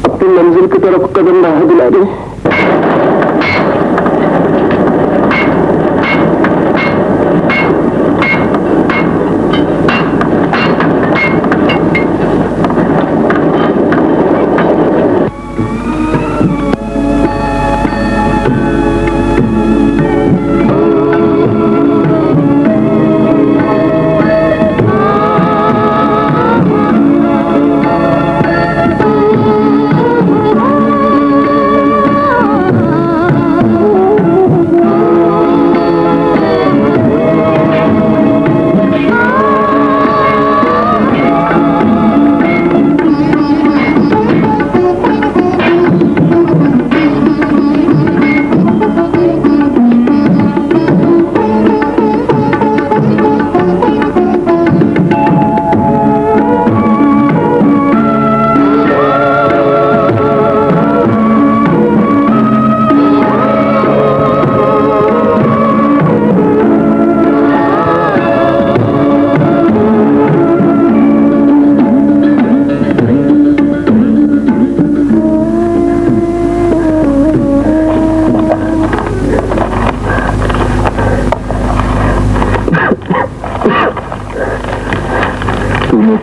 B: अपनी मंजिल की तरफ कदम बढ़ा दुलारी।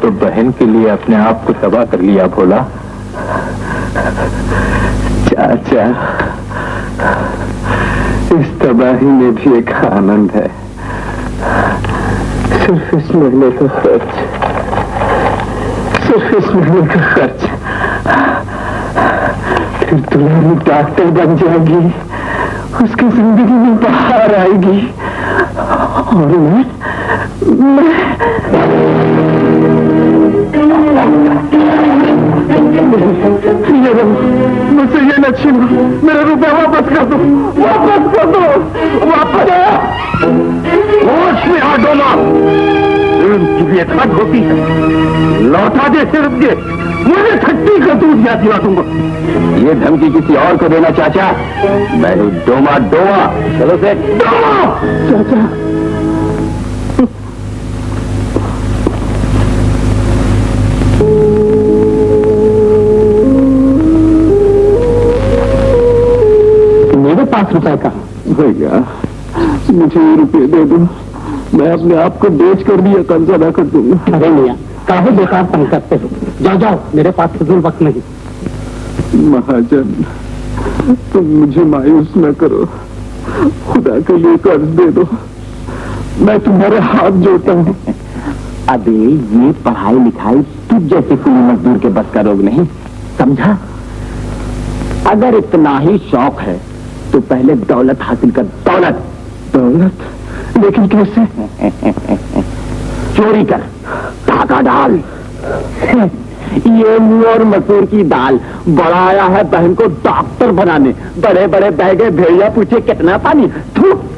B: तो बहन के लिए अपने आप को तबाह कर लिया भोला। चाचा, इस तबाही में भी एक आनंद है। सिर्फ इस महीने का खर्च, सिर्फ इस महीने का खर्च। फिर दुलारी डॉक्टर बन जाएगी, उसकी जिंदगी में बाहर आएगी, और मैं मुझसे ये न छीनो, मेरे रुपए वापस कर दो, वापस कर दो, वापस। होश में आ डोमा, की भी एक हद होती है। लौटा दे सिर्फ ये, मुझे ठट्टी का दूध याद दिला दूंगा। ये धमकी किसी और को देना चाचा, मैं हूँ डोमा डोमा। चलो से डोमा चाचा। ₹5 का भैया, मुझे ये रुपये दे दो, मैं अपने आप को बेच कर भी कर्जा अदा कर दूंगा। अरे मियाँ, काहे बेकार तंग करते हो, जाओ जाओ, मेरे पास फिजूल वक्त नहीं। महाजन, तुम मुझे मायूस न करो, खुदा के लिए कर्ज दे दो, मैं तुम्हारे हाथ जोड़ता हूँ। अबे ये पढ़ाई लिखाई तुझ जैसे कुली मजदूर के बस का रोग नहीं, समझा? अगर इतना ही शौक है तो पहले दौलत हासिल कर। दौलत? दौलत? लेकिन कैसे? चोरी कर, धागा डाल। ये मुंह और मसूर की दाल, बड़ा आया है बहन को डॉक्टर बनाने, बड़े बड़े बैगे भेड़िया पूछे कितना पानी। थूक।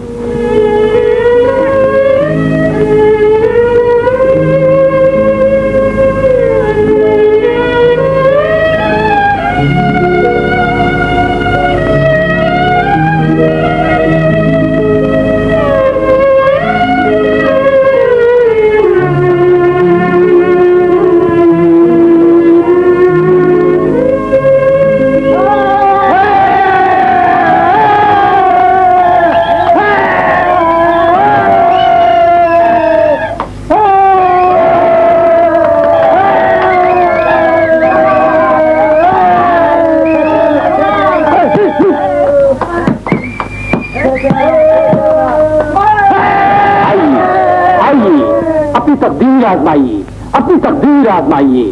A: अपनी तकदीर आजमाइए, अपनी तकदीर आजमाइए।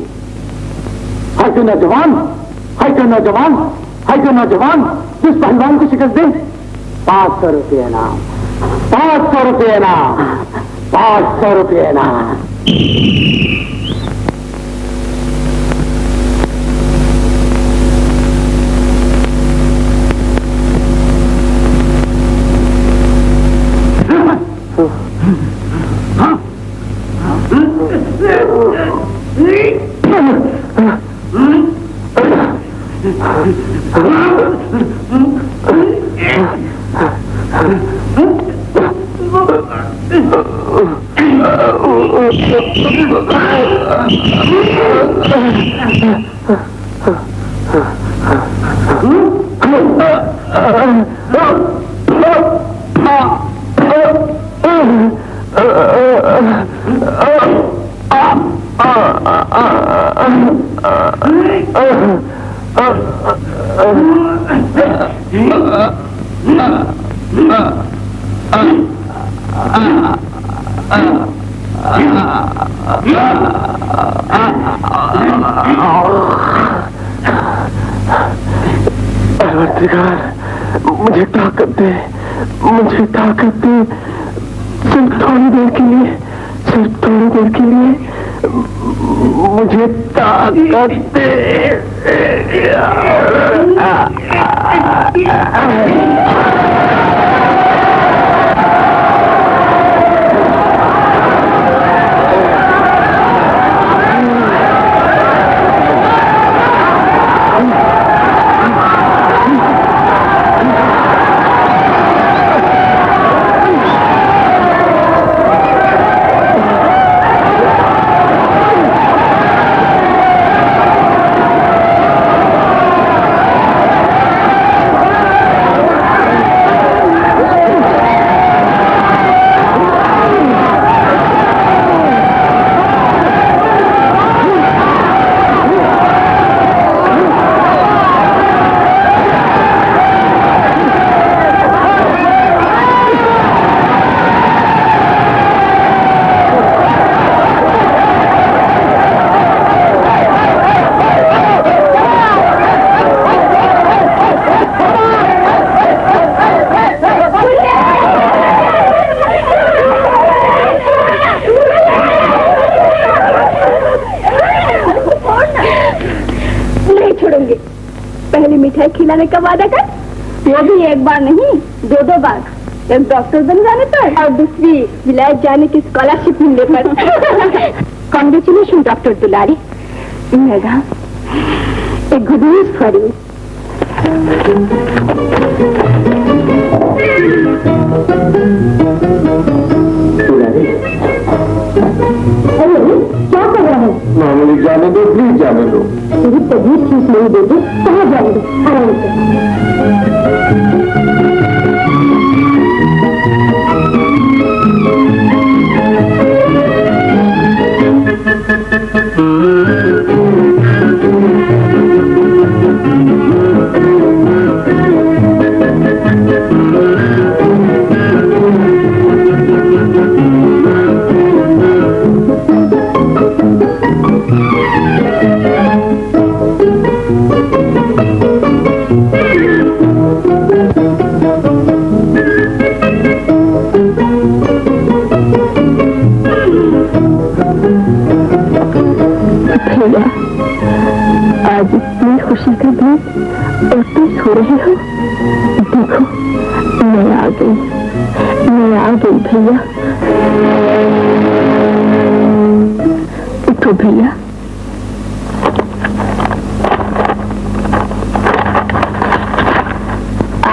A: है तो नौजवान, है तो नौजवान, है तो नौजवान इस पहलवान को शिकस्त दे। 500 रुपये इनाम, 500 रुपये इनाम, 500 रुपये इनाम। मुझे ताकत दे, मुझे ताकत दे, सिर्फ थोड़ी देर के लिए, सिर्फ थोड़ी देर के लिए मुझे ताकत दे। खिलाने का वादा कर, वो भी एक बार नहीं 2-2 बार। एक डॉक्टर बन जाने पर और दूसरी विलायत जाने की स्कॉलरशिप मिलने पर। कॉन्ग्रेचुलेशन डॉक्टर दुलारी। मैडम, एक गुड न्यूज फॉर यू। क्या कर रहा है?
B: मामूली जाने दो, प्लीज जाने दो।
A: तेरी तबीयत ठीक नहीं देती, कहाँ जाने दो, आराम से। आज इतनी खुशी का दिन और तुम सो रहे हो। देखो, मैं आ गई, मैं आ गई भैया। उठो भैया।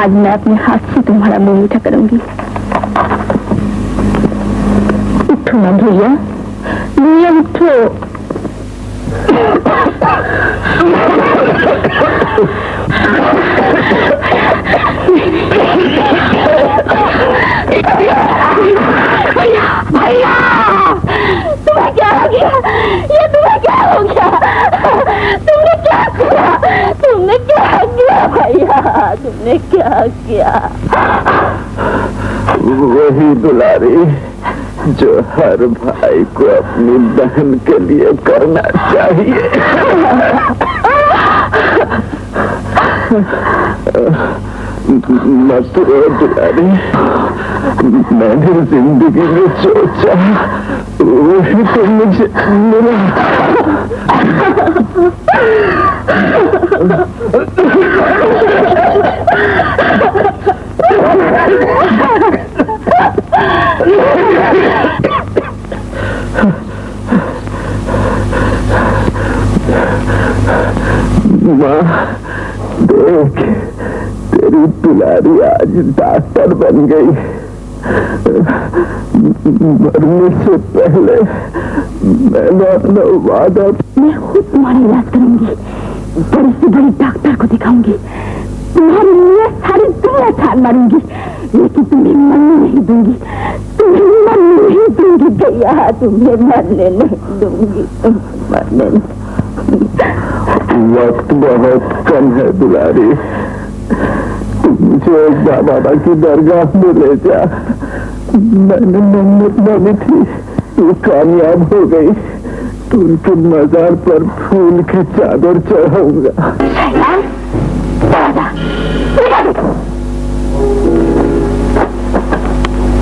A: आज मैं अपने हाथ से तुम्हारा मुंह मीठा करूंगी। उठो ना भैया, भैया उठो। भैया, तुम्हें क्या हो गया? ये तुम्हें क्या हो गया? तुमने क्या किया? तुमने क्या किया भैया? तुमने क्या किया?
B: वही दुलारी, जो हर भाई को अपनी बहन के लिए करना चाहिए। मत रो दुलारी, मैंने जिंदगी में सोचा वही तो मुझे मिला। माँ देख, तेरी दुलारी आज डॉक्टर बन गई। मरने से पहले मैंने अपना वादा,
C: मैं खुद तुम्हारा इलाज करूंगी, बड़ी से बड़ी डॉक्टर को दिखाऊंगी, तुम्हारे लिए सारी दुनिया छान मारूंगी, लेकिन तुम्हें मरने नहीं दूंगी, तुम्हें मरने नहीं दूंगी भैया, तुम्हें मरने नहीं दूंगी, मरने नहीं।
B: वक्त बहुत कम है दुलारी, मुझे बाबा की दरगाह में ले जा। मैंने मन्नत मानी थी, तू कामयाब हो गई तो उनके मजार पर फूल की चादर चढ़ाऊंगा।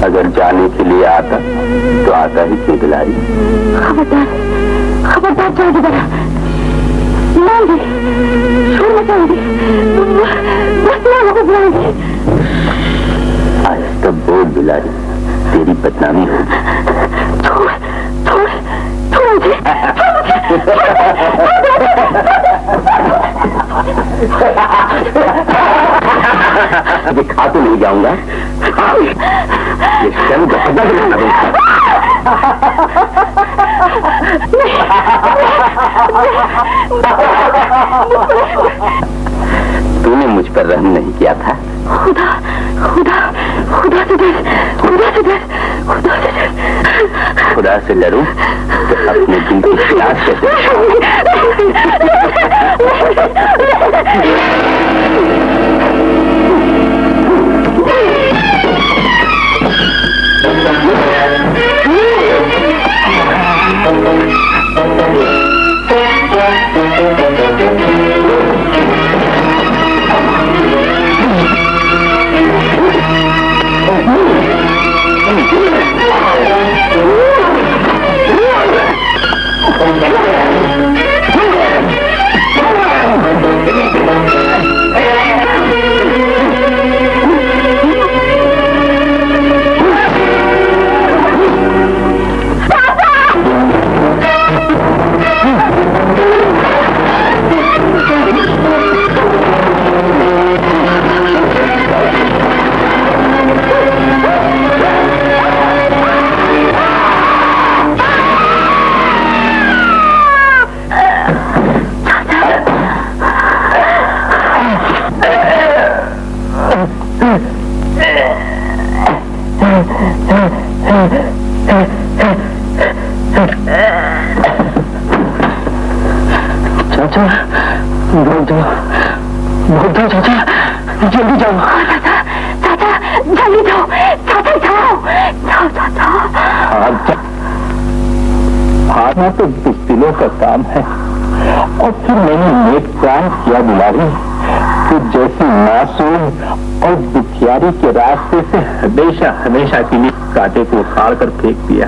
D: अगर जाने के लिए आता तो आता ही क्यों दुलारी?
C: खबरदार, खबरदार जाओगे जरा, मांगे, छोड़ मचाओगे, बस मांगो को बुलाओगे।
D: आज तो बोल दुलारी, तेरी बदनामी होगी।
C: छोड़, छोड़, छोड़ मुझे,
D: अभी खा तो नहीं जाऊंगा, ये शर्म का पता नहीं लगेगा। तूने मुझ पर रहम नहीं किया था।
C: खुदा, खुदा, खुदा से डर, खुदा से डर, खुदा से डर।
D: खुदा से डरूं तो अपने दिल की खिलाफ कैसे?
A: चाचा, बहुत जाओ, चाचा, जल्दी जाओ।
C: चाचा, चाचा, जल्दी जाओ, चाचा जाओ, जाओ चाचा।
D: भागना तो बुज़दिलों का काम है, और फिर मैंने नेक काम किया दुलारी, तो जैसी मासूम और दुखियारी के रास्ते से हमेशा हमेशा के लिए कांटे को उखाड़ कर फेंक दिया।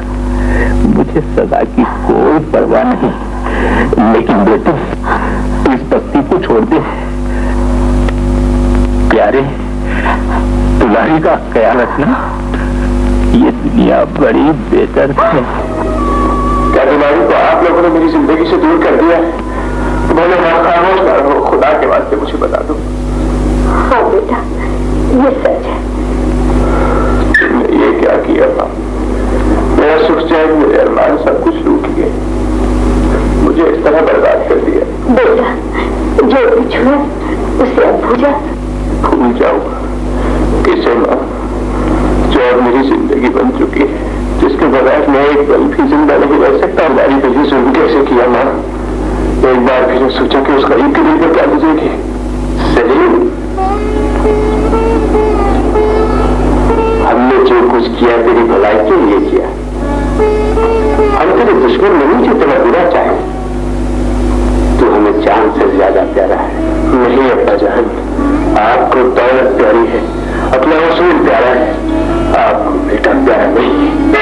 D: मुझे सजा की कोई परवाह नहीं, लेकिन बेटे इस बस्ती को छोड़ दे। प्यारे, दुलारी का ख्याल रखना, ये दुनिया बड़ी बेदर्द है।
B: क्या दुलारी को आप लोगों ने मेरी जिंदगी से दूर कर दिया? बोले खामोश ना रहो, खुदा के वास्ते मुझे बता दो।
C: हाँ बेटा, ये सच है।
B: तुमने ये क्या किया था? मेरा सुख चैन, मेरे अरमान सब कुछ लूट लिए, मुझे इस तरह बर्बाद कर दिया।
C: बेटा, जो कुछ हुआ उसे अब भूला।
B: भूल जाऊंगा किसे माँ, जो अब मेरी जिंदगी बन चुकी है, जिसके बगैर मैं एक पल भी जिंदा नहीं रह सकता। हमारी दिल्ली जुल्म कैसे किया माँ? एक बार फिर सोचा कि उस गरीब के दिल पर क्या गुजरेगी। सलीम, हमने जो कुछ किया तेरी भलाई के लिए किया, दुश्मन नहीं जो तेरा बुरा चाहे। तू हमें जान से ज्यादा प्यारा है। नहीं अब्बा जान, आपको दौलत प्यारी है, अपना वसूल प्यारा है, आपको बेटा प्यारा नहीं है।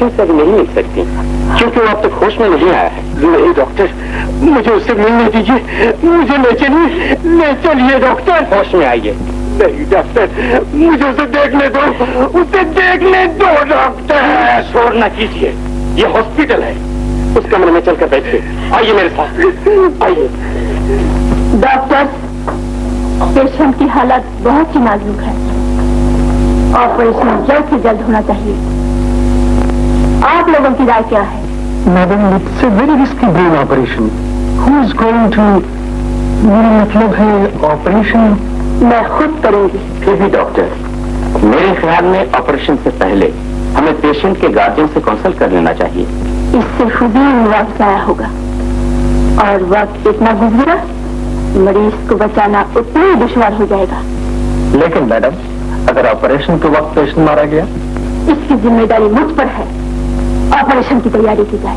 D: से अभी नहीं मिल सकती क्योंकि वो अब तक होश में नहीं आया है।
B: नहीं डॉक्टर, मुझे उससे मिलने दीजिए, मुझे ले चलिए, ले चलिए डॉक्टर।
D: होश में आइए।
B: नहीं डॉक्टर, मुझे उसे देखने दो, उसे देखने दो डॉक्टर।
D: शोर न कीजिए, ये हॉस्पिटल है। उस कमरे में चलकर बैठिए। आइए मेरे साथ, आइए।
C: डॉक्टर, पेशेंट की हालत बहुत ही नाजुक है, ऑपरेशन जल्द से जल्द होना चाहिए। आप लोगों की राय क्या है?
A: Madam, it's a very risky brain operation. Who is going to, मेरा मतलब है ऑपरेशन
C: मैं खुद करूंगी।
D: फिर भी डॉक्टर, मेरे ख्याल में ऑपरेशन से पहले हमें पेशेंट के गार्जियन से कंसल्ट कर लेना चाहिए।
C: इससे खुद ही वक्त आया होगा और वक्त इतना गुजरा, मरीज को बचाना उतना ही दुश्वार हो जाएगा।
D: लेकिन मैडम, अगर ऑपरेशन के वक्त पेशेंट मारा गया?
C: इसकी जिम्मेदारी मुझ पर है। ऑपरेशन की तैयारी की जाए।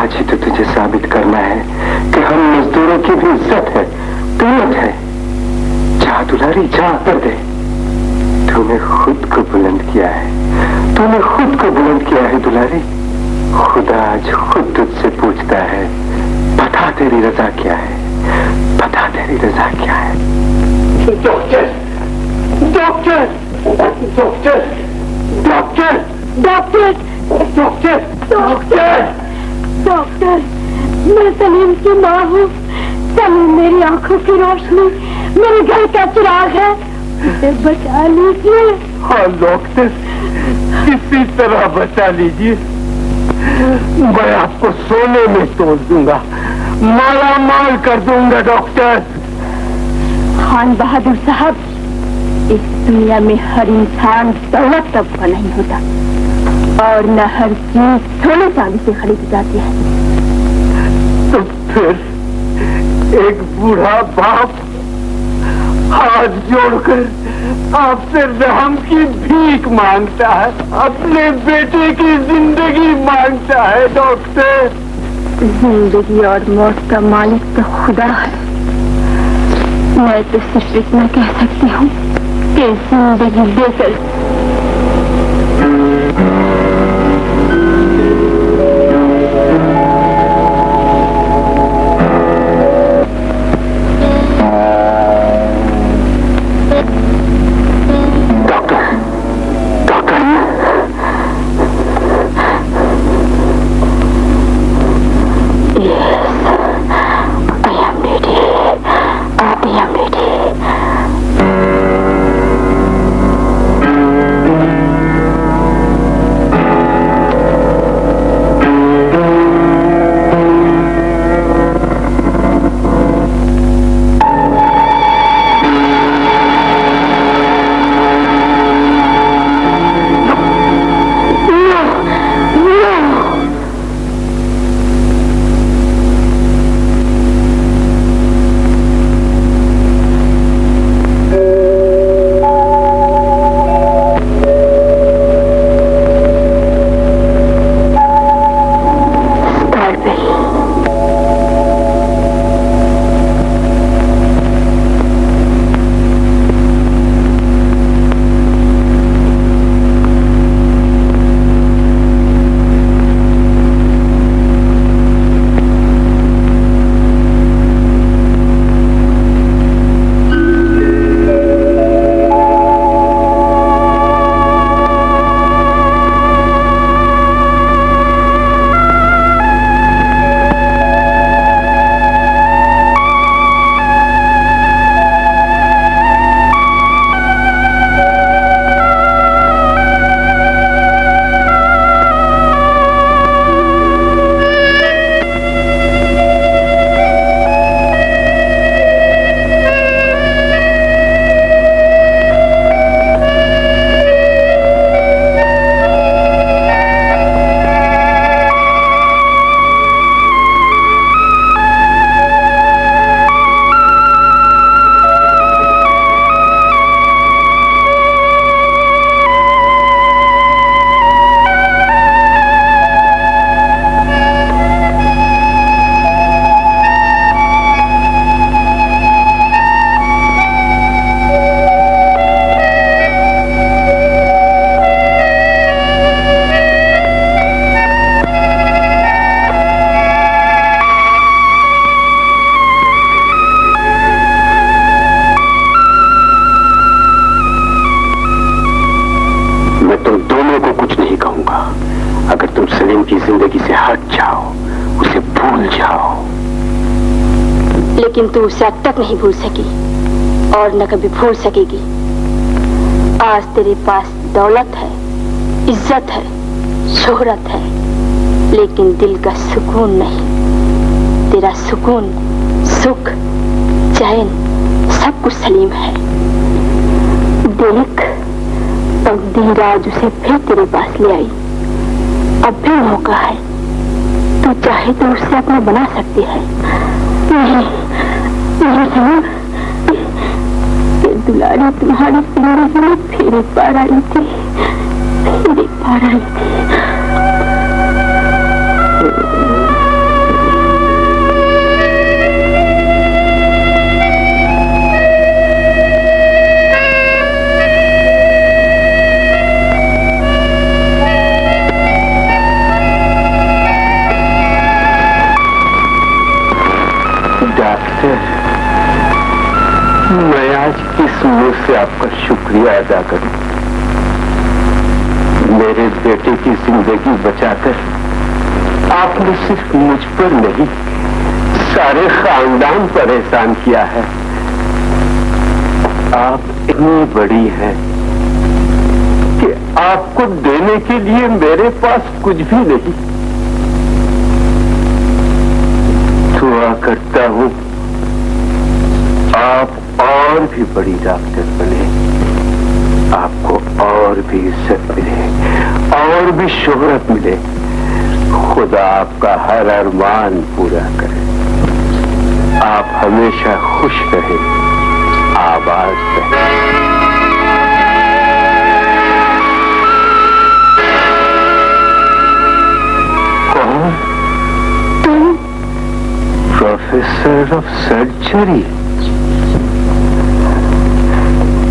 B: आज ही तो तुझे साबित करना है कि हम मजदूरों की भी इज्जत है, कीमत है। जा दुलारी, जा कर दे। तूने खुद को बुलंद किया है, तूने खुद को बुलंद किया है दुलारी। खुदा आज खुद तुझसे पूछता है, बता तेरी रजा क्या है, बता तेरी रजा क्या है। Doctor, doctor, doctor, doctor, doctor, doctor, doctor,
C: doctor, मैं सलीम की माँ हूँ। सलीम मेरी आंखों की रोशनी, मेरे घर का चिराग है, मुझे बचा लीजिए।
B: हाँ डॉक्टर, किसी तरह बचा लीजिए। मैं आपको सोने में तोड़ दूंगा, माला माल कर दूंगा डॉक्टर।
C: खान बहादुर साहब, इस दुनिया में हर इंसान दौलत तब का नहीं होता और न हर चीज सोने चांदी से खरीदी जाती है।
B: तो फिर एक बूढ़ा बाप हाथ जोड़कर आपसे रहम की भीख मांगता है, अपने बेटे की जिंदगी मांगता है डॉक्टर।
C: जिंदगी और मौत का मालिक तो खुदा है। मैं तो सिर्फ इतना कह सकती हूँ कि जिंदगी देकर लेकिन तू उसे अब तक नहीं भूल सकी और न कभी भूल सकेगी। आज तेरे पास दौलत है, इज्जत है, शोहरत है, लेकिन दिल का सुकून नहीं। तेरा सुकून, सुख, चैन सब कुछ सलीम है। देख, तकदीर आज उसे फिर तेरे पास ले आई। अब भी मौका है, तू चाहे तो उसे अपना बना सकती है। नहीं सलीम, ये दुलारी तुम्हारी जिंदगी में फिर एक बार आई थी, फिर एक बार आई थी।
B: किस मुंह से आपका शुक्रिया अदा करूं? मेरे बेटे की जिंदगी बचाकर आपने सिर्फ मुझ पर नहीं, सारे खानदान पर एहसान किया है। आप इतनी बड़ी हैं कि आपको देने के लिए मेरे पास कुछ भी नहीं। दुआ करता हूं आप और भी बड़ी डॉक्टर बने, आपको और भी इज्जत मिले, और भी शोहरत मिले। खुदा आपका हर अरमान पूरा करे। आप हमेशा खुश रहे, आबाद रहे। कौन?
C: तुम?
B: Professor of surgery?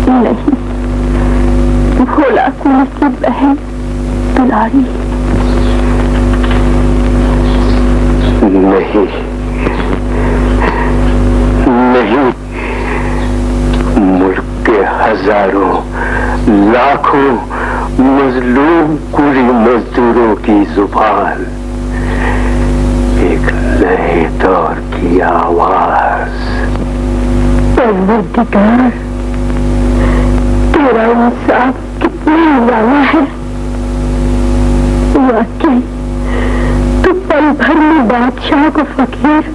C: नहीं, भोला कुल की बहन दुलारी।
B: नहीं नहीं, मुल्क के हजारों लाखों मजलूम कूली मजदूरों की जुबान, एक नए दौर की आवाज।
C: परवरदिगार, तेरा इंसाफ कितना निराला है। वाकई तो पल भर में बादशाह को फकीर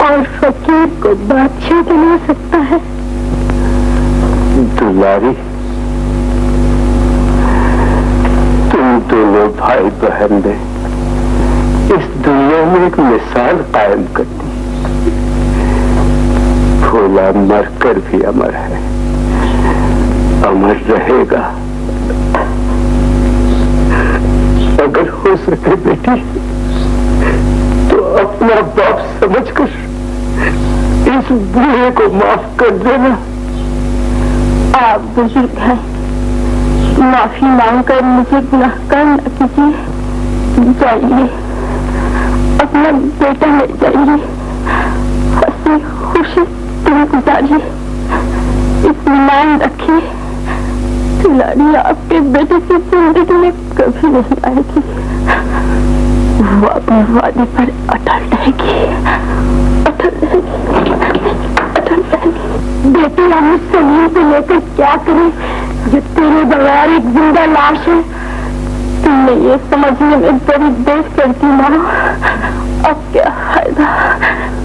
C: और फकीर को बादशाह बना सकता है।
B: दुलारी, तुम दोनों भाई बहन ने इस दुनिया में एक मिसाल कायम कर दी। भोला मरकर भी अमर है, अमर रहेगा। अगर हो सके बेटी तो अपना बाप समझकर इस बूढ़े को माफ कर देना।
C: आप बुजुर्ग हैं, माफी मांगकर मुझे गुनाहगार न कीजिए। जाइए, अपना बेटा ले जाइए, हंसी खुशी दिन गुजारिए। इत्मीनान रखिए, दुलारी आपके बेटे की जिंदगी में कभी नहीं आएगी। वो अपने वादे पर अटल रहेगी, अटल रहेगी, अटल रहेगी। बेटे हम सलीम को लेकर क्या करें जो तेरे बगैर एक जिंदा लाश है। तुमने ये समझने में बड़ी देर कर दी माँ। अब क्या फायदा,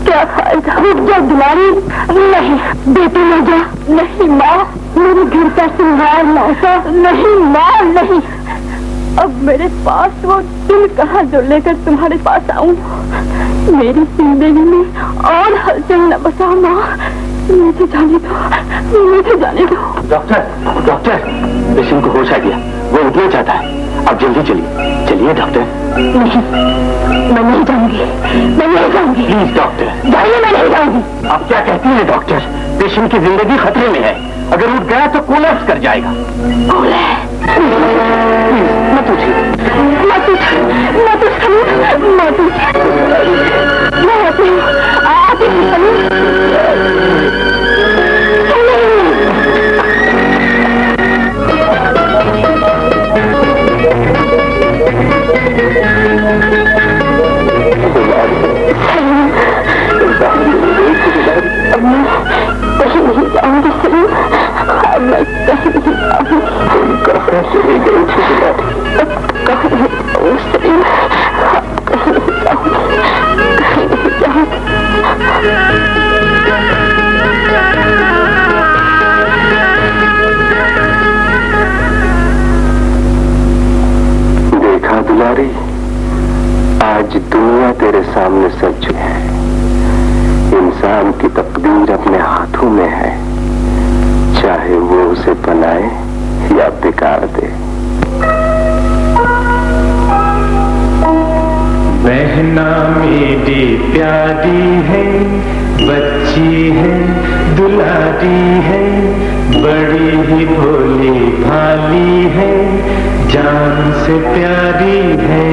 C: क्या फायदा। रुक जा दुलारी। नहीं बेटे न जा। नहीं माँ, मेरे घर का सिंगार लौटा। नहीं माँ, नहीं। अब मेरे पास वो दिल कहाँ जो लेकर तुम्हारे पास आऊं। मेरी जिंदगी में और हलचल न बसाओ माँ। मुझे जाने दो, मुझे जाने दो।
B: डॉक्टर, डॉक्टर, पेशेंट को होश आ गया, वो उठना चाहता है। आप जल्दी चलिए, चलिए डॉक्टर।
C: नहीं, मैं नहीं जाऊंगी, मैं नहीं जाऊंगी।
B: Please doctor.
C: जाइए, मैं नहीं जाऊंगी।
B: आप क्या कहती हैं डॉक्टर? पेशेंट की जिंदगी खतरे में है, अगर उठ गया तो कोलैप्स कर जाएगा। मत उठिए,
C: मत उठ, मत उठ, मत उठ। मैं आती हूँ, आती हूँ। अब मैं कहीं नहीं जाऊंगी सलीम, अब मैं कहीं नहीं जाऊंगी।
B: कहाँ चली गई थी
C: कहीं नहीं जाऊंगी सलीम, कहीं नहीं जाऊंगी, कहीं नहीं जाऊंगी।
B: देखा दुलारी, आज दुनिया तेरे सामने सच है। इंसान की तकदीर अपने हाथों में है, चाहे वो उसे बनाए या बिगाड़ दे।
E: बहना मेरी प्यारी है, बच्ची है, दुलारी है, बड़ी ही भोली भाली है, जान से प्यारी है।